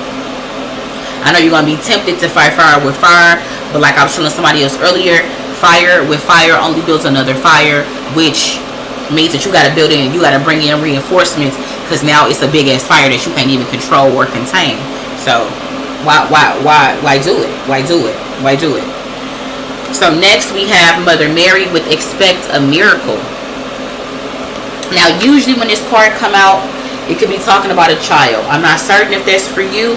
I know you're going to be tempted to fight fire with fire, but like I was telling somebody else earlier, fire with fire only builds another fire, which means that you got to build in, you got to bring in reinforcements, because now it's a big ass fire that you can't even control or contain. So why do it? Why do it? So next we have Mother Mary with expect a miracle. Now usually when this card come out, it could be talking about a child. I'm not certain if that's for you,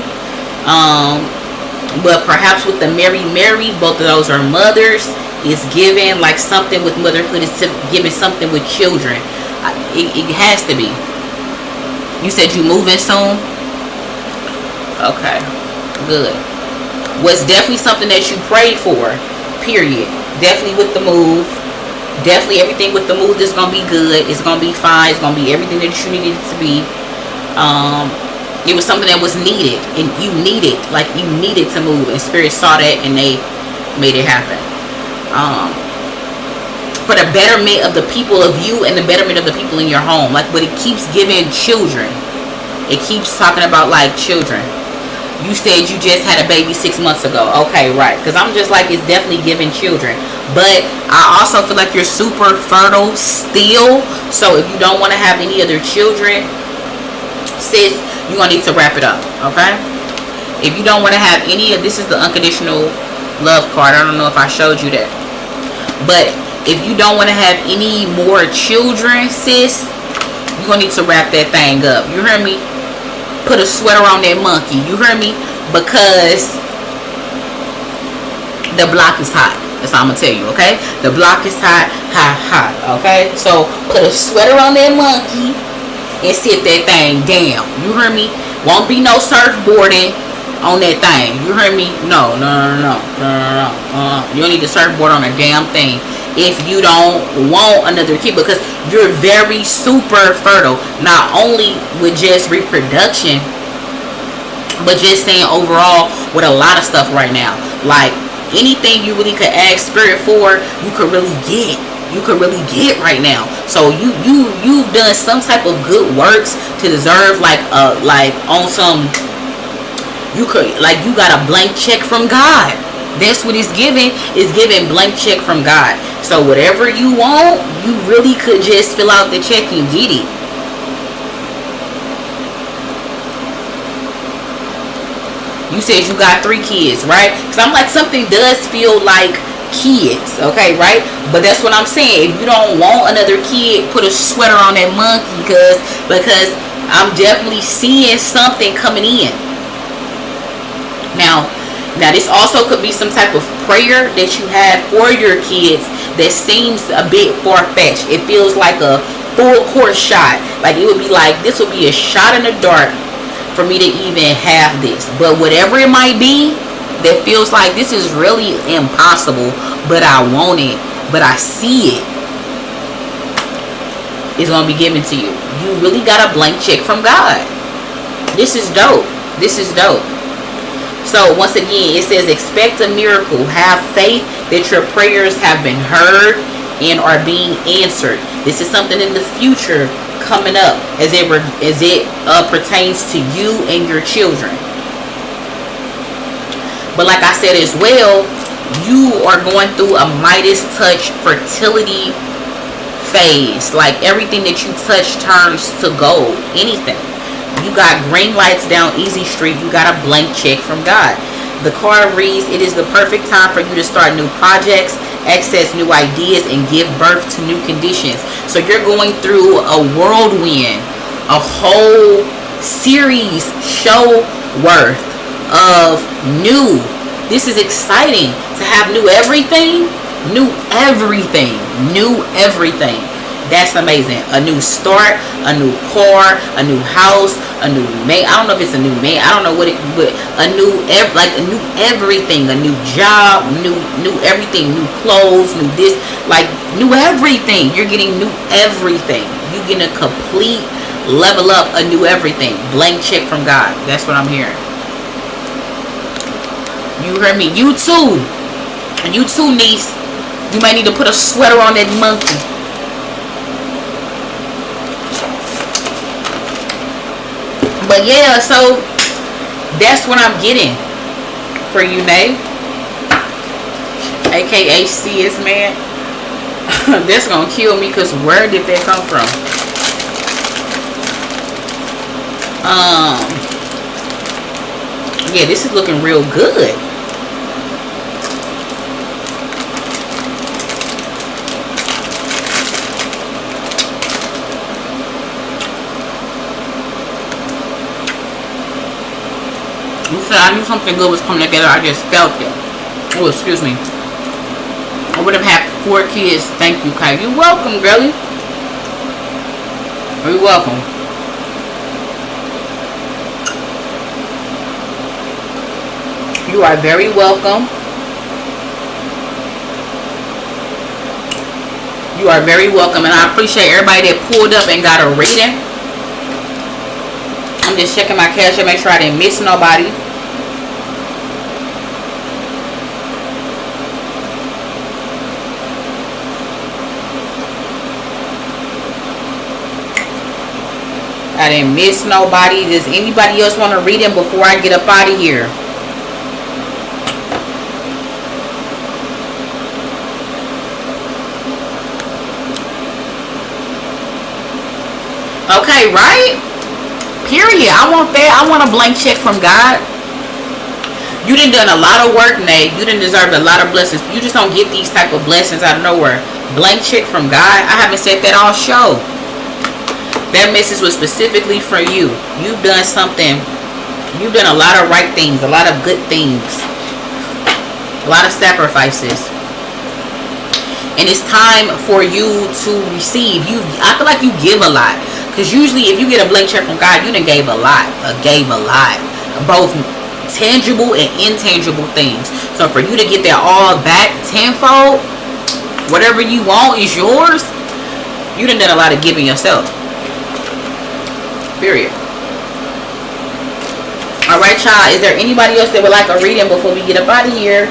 but perhaps with the Mary, both of those are mothers. It's giving like something with motherhood. It's giving something with children. It has to be. You said you moving soon? Okay, good. Was definitely something that you prayed for, period. Definitely with the move. Definitely everything with the move is going to be good. It's going to be fine. It's going to be everything that you needed it to be. It was something that was needed, and you needed to move, and Spirit saw that and they made it happen. For the betterment of the people of you and the betterment of the people in your home. Like, but it keeps giving children. It keeps talking about like children. You said you just had a baby 6 months ago. Okay, right. Because I'm just like, it's definitely giving children. But I also feel like you're super fertile still. So if you don't want to have any other children, sis, you're going to need to wrap it up. Okay? If you don't want to have any of, this is the unconditional love card. I don't know if I showed you that. But if you don't want to have any more children, sis, you're going to need to wrap that thing up. You hear me? Put a sweater on that monkey. You hear me? Because the block is hot. That's all I'm going to tell you, okay? The block is hot, hot, okay? So put a sweater on that monkey and sit that thing down. You hear me? Won't be no surfboarding on that thing. You hear me? No. You don't need to surfboard on a damn thing if you don't want another kid, because you're very super fertile, not only with just reproduction, but just saying overall with a lot of stuff right now. Like anything you really could ask spirit for, you could really get. You could really get right now. So you've done some type of good works to deserve like on some, you could, like, you got a blank check from God. That's what it's giving. It's giving blank check from God. So whatever you want, you really could just fill out the check and get it. You said you got 3 kids, right? Because I'm like, something does feel like kids, okay, right? But that's what I'm saying. If you don't want another kid, put a sweater on that monkey, because I'm definitely seeing something coming in. Now this also could be some type of prayer that you have for your kids that seems a bit far-fetched. It feels like a full court shot. Like it would be like, this would be a shot in the dark for me to even have this. But whatever it might be that feels like this is really impossible, but I want it, but I see it, it's going to be given to you. You really got a blank check from God. This is dope. This is dope. So once again, it says expect a miracle. Have faith that your prayers have been heard and are being answered. This is something in the future coming up as it pertains to you and your children. But like I said as well, you are going through a Midas touch fertility phase. Like everything that you touch turns to gold. Anything. You got green lights down easy street. You got a blank check from God. The card reads, it is the perfect time for you to start new projects, access new ideas, and give birth to new conditions. So you're going through a whirlwind, a whole series show worth of new. This is exciting to have new everything. New everything. New everything. That's amazing. A new start, a new car, a new house, a new man. I don't know if it's a new man. I don't know what it, but a new everything, a new job, new everything, new clothes, new this, like new everything. You're getting new everything. You're getting a complete level up, a new everything. Blank check from God. That's what I'm hearing. You heard me. You too. And you too, niece. You might need to put a sweater on that monkey. But yeah, so that's what I'm getting for you, Nay. AKA CS man. That's gonna kill me, because where did that come from? Yeah, this is looking real good. I knew something good was coming together. I just felt it. Oh, excuse me. I would have had 4 kids. Thank you, Kai. You're welcome, girlie. You're welcome. You are very welcome. You are very welcome. And I appreciate everybody that pulled up and got a reading. I'm just checking my cash to make sure I didn't miss nobody. I didn't miss nobody. Does anybody else want to read them before I get up out of here? Okay, right? Period. I want that. I want a blank check from God. You done a lot of work, Nate. You done deserved a lot of blessings. You just don't get these type of blessings out of nowhere. Blank check from God. I haven't said that all show. That message was specifically for you. You've done something. You've done a lot of right things, a lot of good things, a lot of sacrifices. And it's time for you to receive. I feel like you give a lot. Because usually if you get a blank check from God, you done gave a lot. Both tangible and intangible things. So for you to get that all back tenfold, whatever you want is yours. You done a lot of giving yourself. Period. Alright, y'all. Is there anybody else that would like a reading before we get up out of here?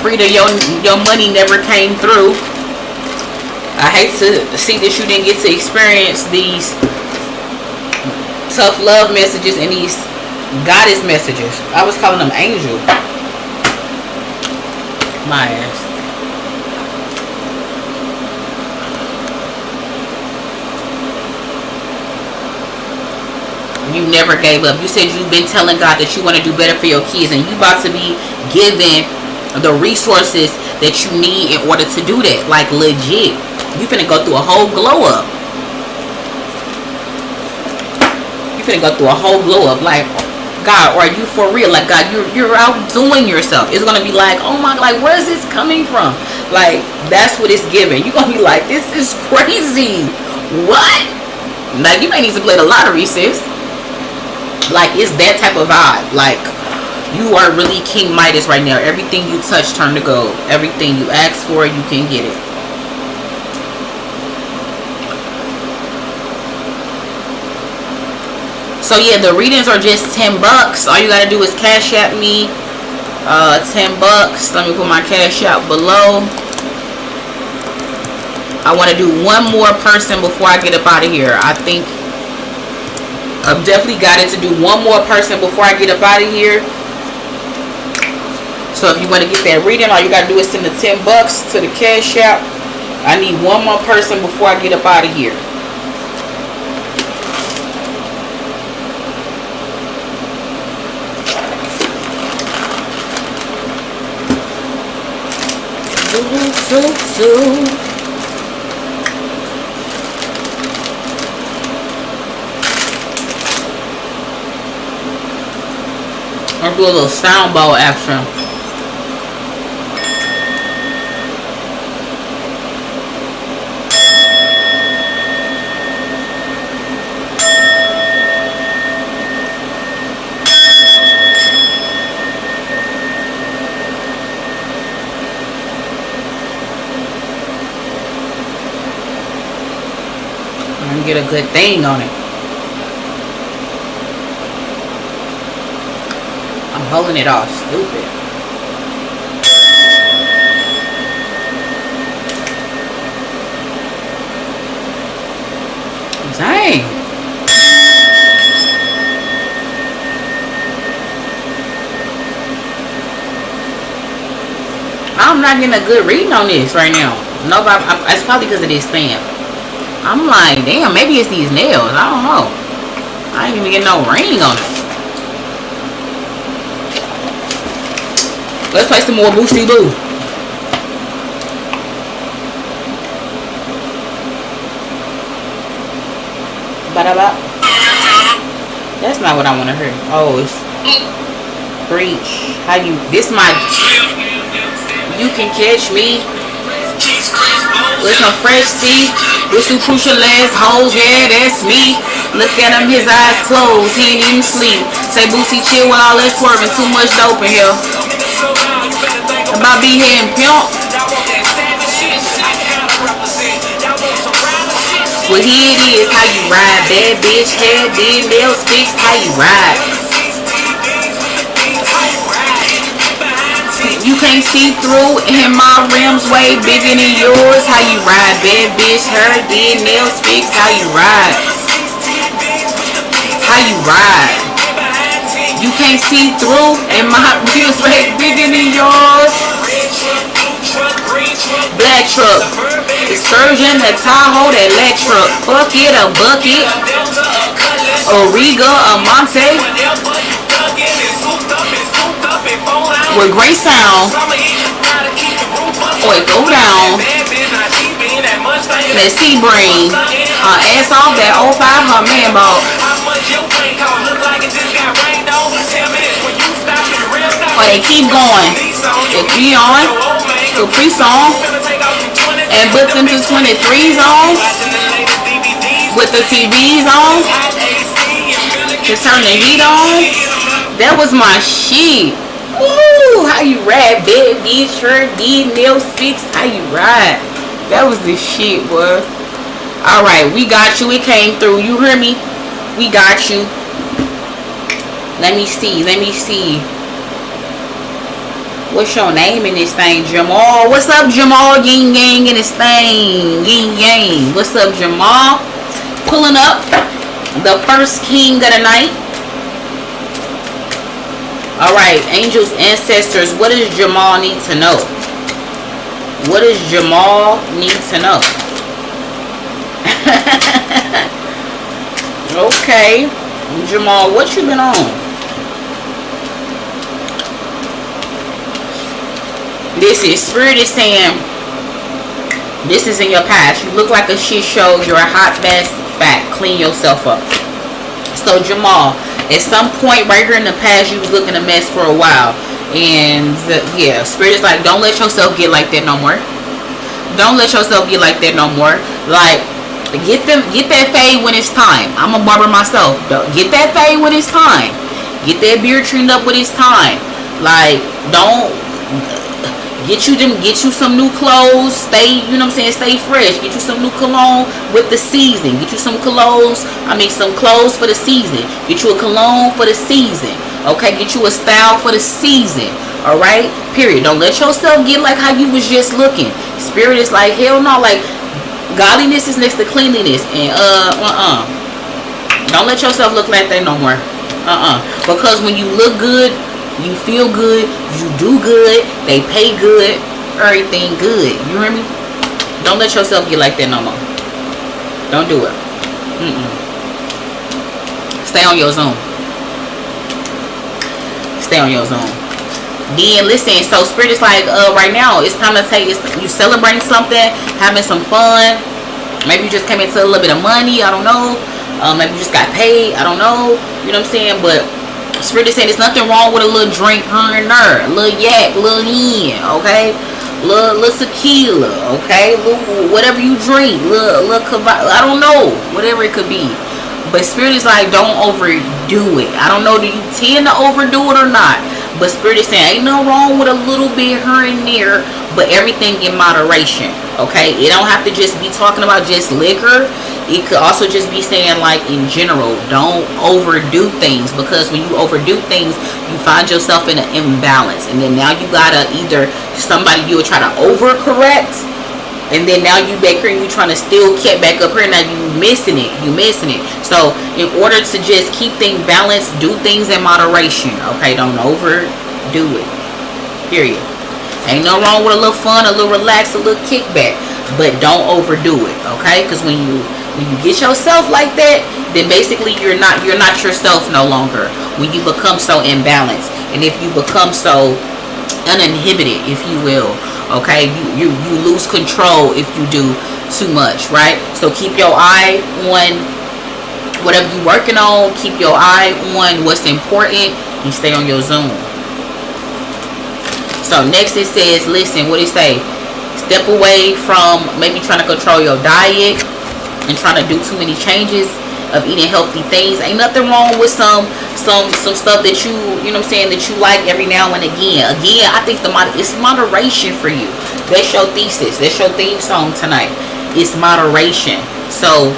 Frida, your money never came through. I hate to see that you didn't get to experience these tough love messages and these goddess messages. I was calling them angel. My ass. You never gave up. You said you've been telling God that you want to do better for your kids, and you about to be given the resources that you need in order to do that. Like legit. You finna go through a whole glow up. You finna go through a whole glow up. Like, God, are you for real? Like, God, you're outdoing yourself. It's gonna be like, oh my, like, where is this coming from? Like, that's what it's giving. You're gonna be like, this is crazy. What? Like, you may need to play the lottery, sis. Like, it's that type of vibe. Like, you are really King Midas right now. Everything you touch turn to gold. Everything you ask for, you can get it. So yeah, the readings are just $10. All you gotta do is cash at me $10. Let me put my cash out below. I want to do one more person before I get up out of here. I think I've definitely got it to do one more person before I get up out of here. So if you want to get that reading, all you got to do is send the $10 to the cash app. I need one more person before I get up out of here. I'll do a little sound bowl action. Get a good thing on it. I'm holding it all stupid. Dang. I'm not getting a good reading on this right now. No, it's probably because of this stamp. I'm like, damn, maybe it's these nails. I don't know. I ain't even getting no ring on it. Let's play some more Boosty Boo. Ba-da-ba. That's not what I want to hear. Oh, it's preach. How you, this my, you can catch me with some fresh tea, with some crucial ass hoes, yeah, that's me. Look at him, his eyes closed, he ain't even sleep. Say Boosie chill with all that swerving, too much dope in here. About be here and pimp. Well, here it is, how you ride. Bad bitch, hair, did, nails fixed, how you ride. You can't see through, and my rims way bigger than yours. How you ride, bad bitch, her did, nails fixed. How you ride? How you ride? You can't see through, and my rims way bigger than yours. Black truck, Excursion, that Tahoe, that Electra, bucket a bucket. Origa Amante with great sound. Boy, go down. Let's see, brain. Ass off that 05 her man ball. Oh, they keep going. They keep on. Caprice on. And put them to 23s on. With the TVs on. Just turn the heat on. That was my shit. Ooh, how you ride, bed, get shirt, get nails fixed. How you ride? That was the shit, boy. Alright, we got you. It came through. You hear me? We got you. Let me see. Let me see. What's your name in this thing, Jamal? What's up, Jamal? Yin yang in this thing. Yin yang. What's up, Jamal? Pulling up the first king of the night. Alright, angels, ancestors, what does Jamal need to know? What does Jamal need to know? Okay, Jamal, what you been on? This is Spirit is saying this is in your past. You look like a shit show. You're a hot mess. Fat. Clean yourself up. So Jamal, at some point right here in the past, you was looking a mess for a while. And yeah, Spirit is like, don't let yourself get like that no more. Don't let yourself get like that no more. Like, get that fade when it's time. I'm a barber myself. Get that fade when it's time. Get that beard trimmed up when it's time. Like, don't get you some new clothes. Stay, you know what I'm saying, stay fresh. Get you some new cologne with the season. Get you some clothes. Some clothes for the season. Get you a cologne for the season. Okay, get you a style for the season. Alright? Period. Don't let yourself get like how you was just looking. Spirit is like, hell no, like godliness is next to cleanliness. And don't let yourself look like that no more. Because when you look good, you feel good, you do good, they pay good, everything good. You hear me? Don't let yourself get like that no more. Don't do it. Stay on your zone. Stay on your zone. Then listen, so Spirit is like, right now it's time to take it. You celebrating something, having some fun. Maybe you just came into a little bit of money. I don't know. Maybe you just got paid. I don't know. You know what I'm saying? But Spirit is saying there's nothing wrong with a little drink here and there. A little yak, a little hen, okay? Little tequila, okay? Little, whatever you drink. Little I don't know. Whatever it could be. But Spirit is like, don't overdo it. I don't know, do you tend to overdo it or not? But Spirit is saying, ain't no wrong with a little bit here and there, but everything in moderation, okay? It don't have to just be talking about just liquor. It could also just be saying, like, in general, don't overdo things. Because when you overdo things, you find yourself in an imbalance. And then now you gotta either somebody you will try to overcorrect. And then now you back here and you trying to still get back up here. Now you missing it. So in order to just keep things balanced, do things in moderation. Okay, don't overdo it. Period. Ain't no wrong with a little fun, a little relax, a little kickback. But don't overdo it. Okay, because when you get yourself like that, then basically you're not yourself no longer. When you become so imbalanced, and if you become so uninhibited, if you will, okay, you lose control if you do too much, right? So keep your eye on whatever you're working on. Keep your eye on what's important and stay on your zone. So next it says, listen, what it say? Step away from maybe trying to control your diet and trying to do too many changes of eating healthy things. Ain't nothing wrong with some stuff that you know what I'm saying, that you like every now and again. I think it's moderation for you. That's your thesis. That's your theme song tonight. It's moderation. So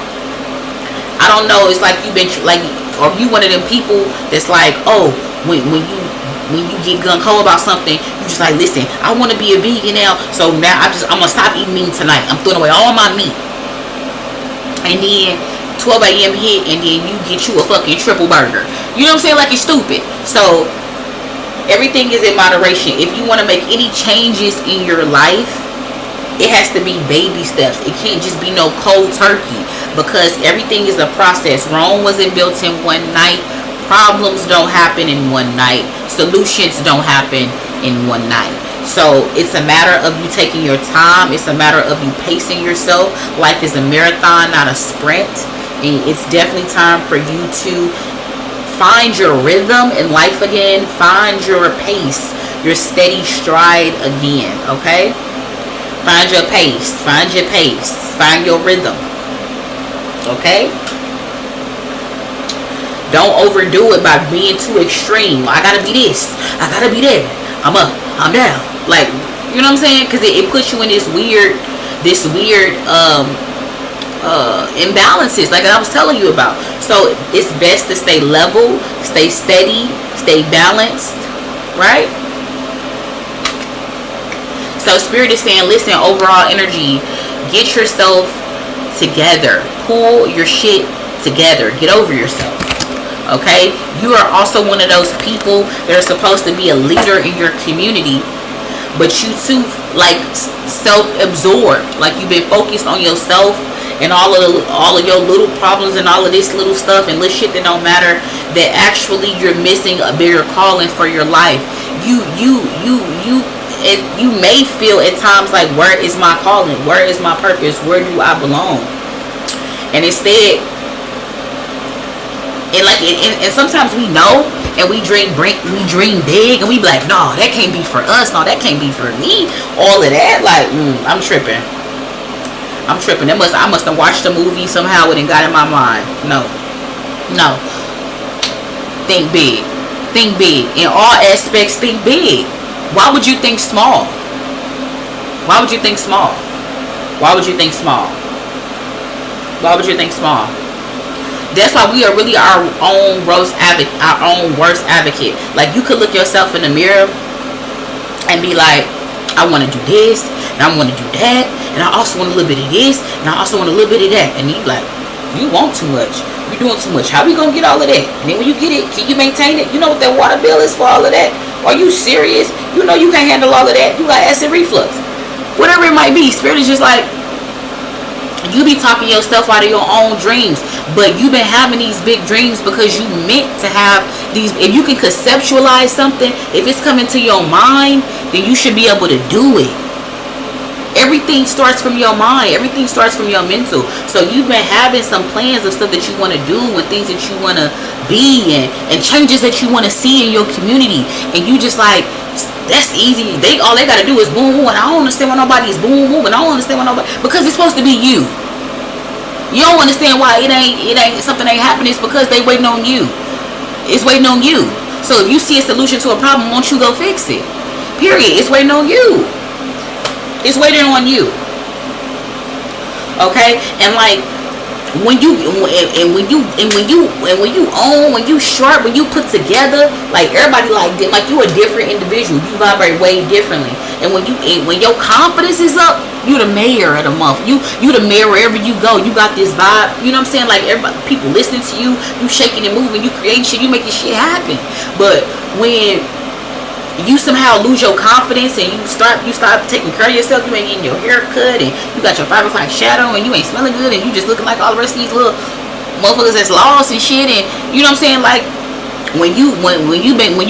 I don't know, it's like you've been like, or you one of them people that's like, oh, when you get gung-ho about something, you just like, listen, I want to be a vegan now, so now I'm gonna stop eating meat tonight. I'm throwing away all my meat. And then 12 a.m. hit, and then you get you a fucking triple burger. You know what I'm saying? Like, it's stupid. So everything is in moderation. If you want to make any changes in your life, it has to be baby steps. It can't just be no cold turkey, because everything is a process. Rome wasn't built in one night. Problems don't happen in one night. Solutions don't happen in one night. So it's a matter of you taking your time. It's a matter of you pacing yourself. Life is a marathon, not a sprint. And it's definitely time for you to find your rhythm in life again. Find your pace, your steady stride again, okay? Find your pace. Find your pace. Find your rhythm, okay? Don't overdo it by being too extreme. I gotta be this. I gotta be that. I'm up. I'm down. Like, you know what I'm saying? Because it puts you in this weird imbalances, like I was telling you about. So it's best to stay level, stay steady, stay balanced, right? So Spirit is saying, listen, overall energy, get yourself together. Pull your shit together. Get over yourself. Okay? You are also one of those people that are supposed to be a leader in your community, but you too, like, self-absorbed. Like, you've been focused on yourself and all of your little problems and all of this little stuff and little shit that don't matter, that actually you're missing a bigger calling for your life. You may feel at times like, where is my calling? Where is my purpose? Where do I belong? And instead, and sometimes we know, and we dream big, and we be like, no, that can't be for us. No, that can't be for me. All of that, like, I'm tripping. I must have watched the movie somehow and it got in my mind. No. Think big. Think big. In all aspects, think big. Why would you think small? Why would you think small? Why would you think small? Why would you think small? That's why we are really our own worst advocate. Like, you could look yourself in the mirror and be like, I want to do this, and I want to do that, and I also want a little bit of this, and I also want a little bit of that. And you like, you want too much. You're doing too much. How we gonna get all of that? And then when you get it, can you maintain it? You know what that water bill is for all of that? Are you serious? You know you can't handle all of that. You got acid reflux. Whatever it might be, Spirit is just like, you be talking yourself out of your own dreams, but you've been having these big dreams because you meant to have these. If you can conceptualize something, if it's coming to your mind, then you should be able to do it. Everything starts from your mind. Everything starts from your mental. So you've been having some plans of stuff that you want to do and things that you want to be and changes that you want to see in your community. And you just like, that's easy. All they got to do is boom, boom. And I don't understand why nobody is boom, boom. And I don't understand why nobody, because it's supposed to be you. You don't understand why it ain't something ain't happening. It's because they waiting on you. It's waiting on you. So if you see a solution to a problem, won't you go fix it? Period. It's waiting on you. It's waiting on you. Okay? And like, when you sharp, when you put together, like, everybody like you a different individual. You vibrate way differently. And when your confidence is up, you the mayor of the month. You the mayor wherever you go. You got this vibe. You know what I'm saying? Like, everybody, people listening to you. You shaking and moving. You creating shit. You making shit happen. But when you somehow lose your confidence and you start taking care of yourself, you ain't getting your hair cut and you got your 5 o'clock shadow and you ain't smelling good and you just looking like all the rest of these little motherfuckers that's lost and shit. And you know what I'm saying? Like, when you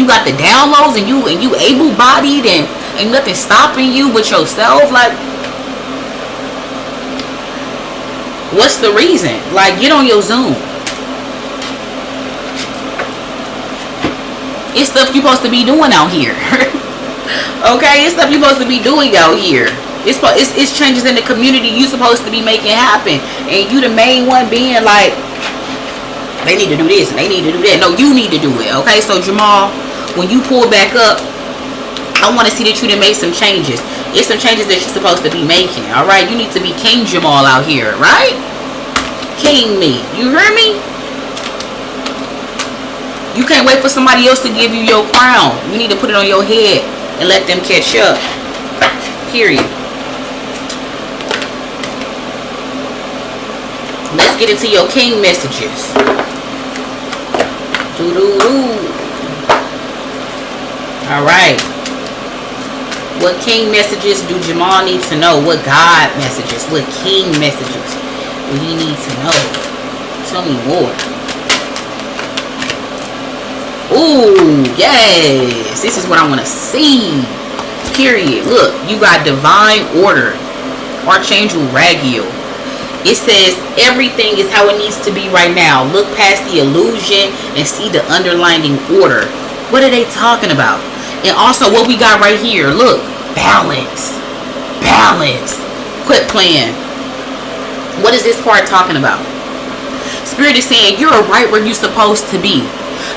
got the downloads and you able-bodied and ain't nothing stopping you but yourself, like, what's the reason? Like, get on your Zoom. It's stuff you're supposed to be doing out here. Okay? It's stuff you're supposed to be doing out here. It's changes in the community you're supposed to be making happen. And you the main one being like, they need to do this and they need to do that. No, you need to do it. Okay? So, Jamal, when you pull back up, I want to see that you done made some changes. It's some changes that you're supposed to be making. Alright? You need to be King Jamal out here. Right? King me. You hear me? You can't wait for somebody else to give you your crown. You need to put it on your head and let them catch up. Period. Let's get into your king messages. Doo-doo-doo. Alright. What king messages do Jamal need to know? What God messages? What king messages do he need to know? Tell me more. Ooh, yes. This is what I want to see. Period. Look, you got divine order. Archangel Ragiel. It says everything is how it needs to be right now. Look past the illusion and see the underlying order. What are they talking about? And also what we got right here. Look. Balance. Balance. Quit playing. What is this card talking about? Spirit is saying you're right where you're supposed to be.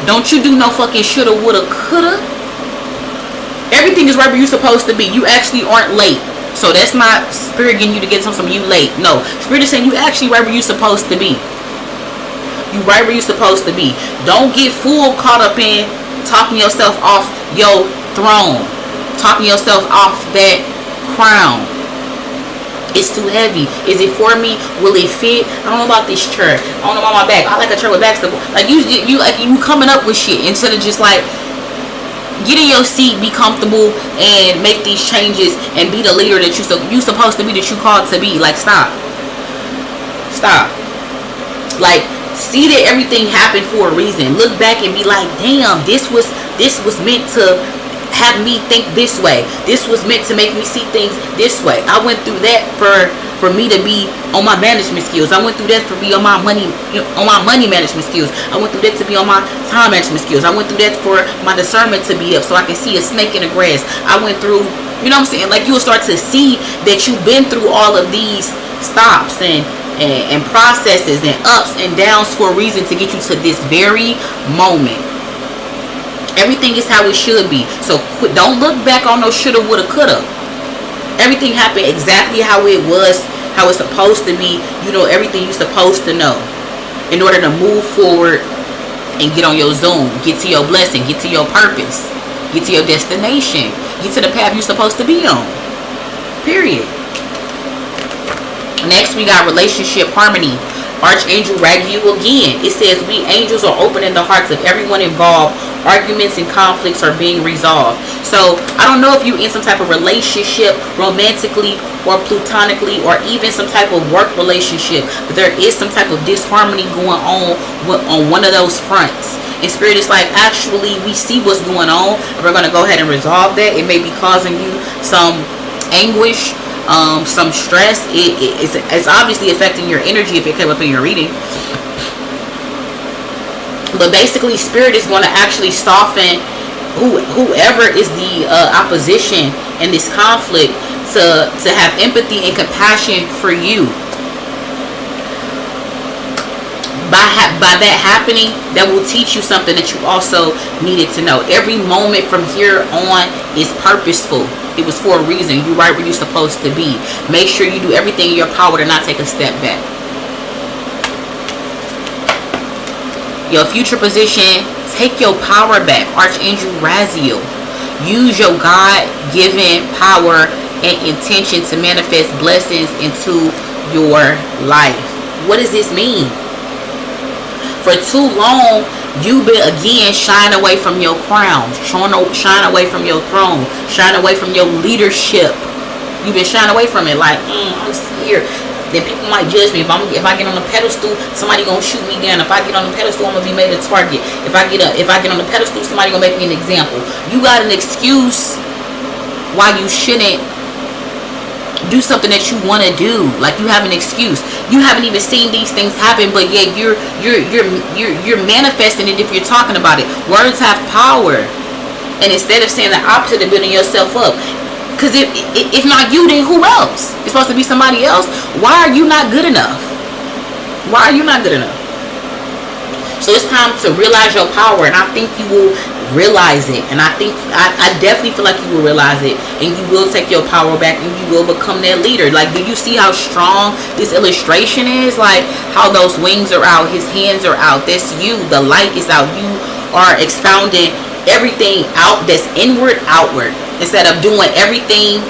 Don't you do no fucking shoulda, woulda, coulda. Everything is right where you're supposed to be. You actually aren't late. So that's not Spirit getting you to get something you late. No. Spirit is saying you actually right where you're supposed to be. You right where you're supposed to be. Don't get full caught up in talking yourself off your throne. Talking yourself off that crown. It's too heavy. Is it for me? Will it fit? I don't know about this chair. I don't know about my back. I like a chair with back support. Like you coming up with shit instead of just like get in your seat, be comfortable, and make these changes and be the leader that you supposed to be, that you called to be. Like stop. Like see that everything happened for a reason. Look back and be like, damn, this was meant to have me think this way. This was meant to make me see things this way. I went through that for me to be on my management skills. I went through that for be on my money management skills. I went through that to be on my time management skills. I went through that for my discernment to be up so I can see a snake in the grass. I went through, you know what I'm saying? Like you'll start to see that you've been through all of these stops and processes and ups and downs for a reason to get you to this very moment. Everything is how it should be. So don't look back on no shoulda, woulda, coulda. Everything happened exactly how it was, how it's supposed to be. You know everything you're supposed to know in order to move forward and get on your zone, get to your blessing, get to your purpose, get to your destination, get to the path you're supposed to be on. Period. Next, we got relationship harmony. Archangel Ragiel again. It says we angels are opening the hearts of everyone involved. Arguments and conflicts are being resolved. So I don't know if you in some type of relationship, romantically or platonically, or even some type of work relationship, but there is some type of disharmony going on one of those fronts. And Spirit is like, actually, we see what's going on, and we're going to go ahead and resolve that. It may be causing you some anguish, some stress. It's obviously affecting your energy if it came up in your reading. But basically, Spirit is going to actually soften whoever is the opposition in this conflict to have empathy and compassion for you. By that happening, that will teach you something that you also needed to know. Every moment from here on is purposeful. It was for a reason. You're right where you're supposed to be. Make sure you do everything in your power to not take a step back. Your future position, take your power back. Archangel Raziel. Use your God-given power and intention to manifest blessings into your life. What does this mean? For too long, you've been again shying away from your crown, shying away from your throne, shying away from your leadership. You've been shying away from it. Like, I'm scared. Then people might judge me. If I get on the pedestal, somebody gonna shoot me down. If I get on the pedestal, I'm gonna be made a target. If I get on the pedestal, somebody gonna make me an example. You got an excuse why you shouldn't do something that you want to do. Like, you have an excuse. You haven't even seen these things happen, but yet you're manifesting it if you're talking about it. Words have power, and instead of saying the opposite of building yourself up, because if not you, then who else? It's supposed to be somebody else. Why are you not good enough? Why are you not good enough? So it's time to realize your power, and I think you will realize it. And I definitely feel like you will realize it, and you will take your power back, and you will become that leader. Like, do you see how strong this illustration is? Like, how those wings are out, his hands are out. That's you. The light is out. You are expounding everything out that's inward outward, instead of doing everything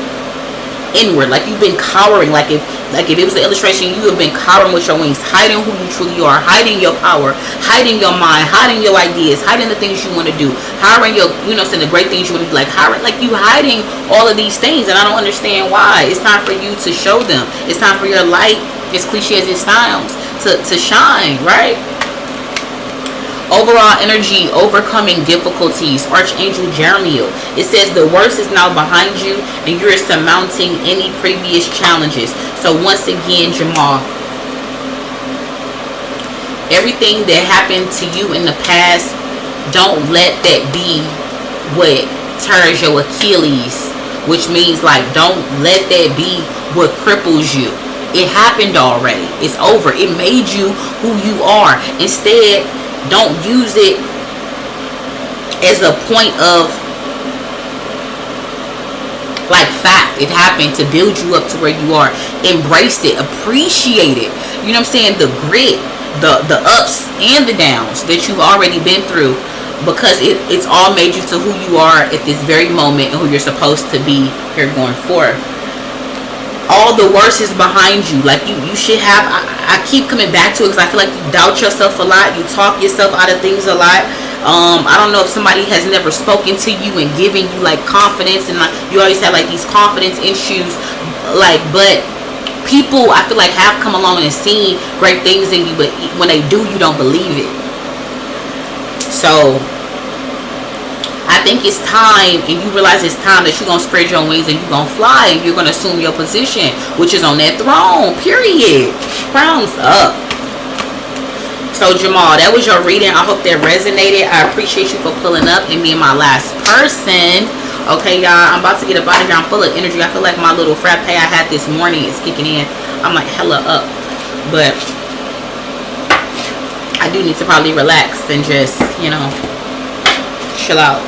inward, like you've been cowering, like if it was an illustration, you have been cowering with your wings, hiding who you truly are, hiding your power, hiding your mind, hiding your ideas, hiding the things you want to do, hiding your, you know, saying the great things you want to do, like hiding, like you hiding all of these things, and I don't understand why. It's time for you to show them. It's time for your light, as cliche as it sounds, to shine, right? Overall energy, overcoming difficulties, Archangel Jeremiel. It says the worst is now behind you and you're surmounting any previous challenges. So once again, Jamal, everything that happened to you in the past, don't let that be what tears your Achilles, which means like don't let that be what cripples you. It happened already. It's over. It made you who you are. Instead, don't use it as a point of like fact. It happened to build you up to where you are. Embrace it. Appreciate it. You know what I'm saying? The grit, the ups and the downs that you've already been through, because it's all made you to who you are at this very moment and who you're supposed to be here going forward. All the worst is behind you. Like you should have, I keep coming back to it because I feel like you doubt yourself a lot. You talk yourself out of things a lot. I don't know if somebody has never spoken to you and given you like confidence, and like you always have like these confidence issues, like, but people I feel like have come along and seen great things in you, but when they do, you don't believe it. So I think it's time, and you realize it's time that you're going to spread your wings and you're going to fly and you're going to assume your position, which is on that throne, period. Crowns up. So Jamal, that was your reading. I hope that resonated. I appreciate you for pulling up and being my last person. Okay, y'all, I'm about to get up out of here. I'm full of energy. I feel like my little frappe I had this morning is kicking in. I'm like hella up. But I do need to probably relax and just, you know, chill out.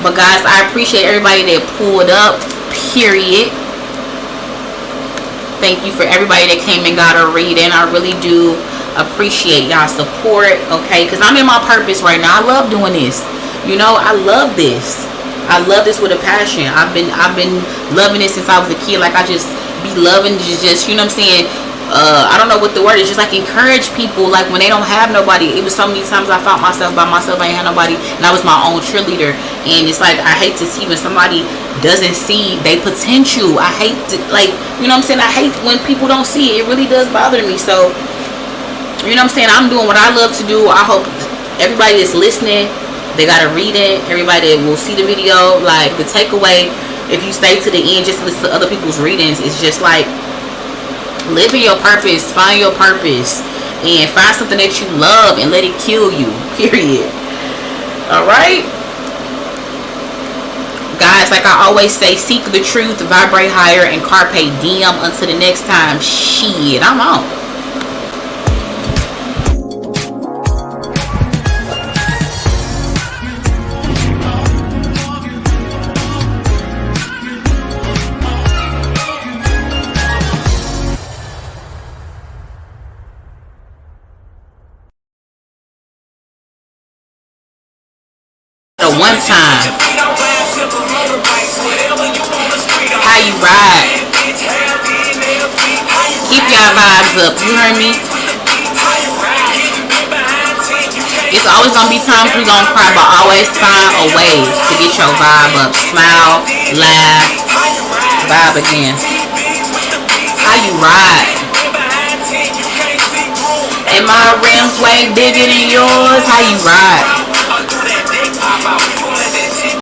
But guys, I appreciate everybody that pulled up, period. Thank you for everybody that came and got a reading. I really do appreciate y'all support, okay? Because I'm in my purpose right now. I love doing this. You know, I love this. I love this with a passion. I've been loving it since I was a kid. Like, I just be loving just, you know what I'm saying? I don't know what the word is, just like encourage people like when they don't have nobody. It was so many times I found myself by myself. I ain't had nobody and I was my own cheerleader, and it's like I hate to see when somebody doesn't see their potential. I hate to, like, you know what I'm saying, I hate when people don't see it. It really does bother me. So you know what I'm saying, I'm doing what I love to do. I hope everybody that's listening, they gotta read it. Everybody that will see the video, like the takeaway, if you stay to the end just to listen to other people's readings, it's just like live in your purpose, find your purpose, and find something that you love and let it kill you, period. Alright? Guys, like I always say, seek the truth, vibrate higher, and carpe diem. Until the next time, shit, I'm out. One time, how you ride? Keep y'all vibes up, you heard me? It's always gonna be times we gonna cry, but always find a way to get your vibe up. Smile, laugh, vibe again. How you ride? And my rims way bigger than yours. How you ride?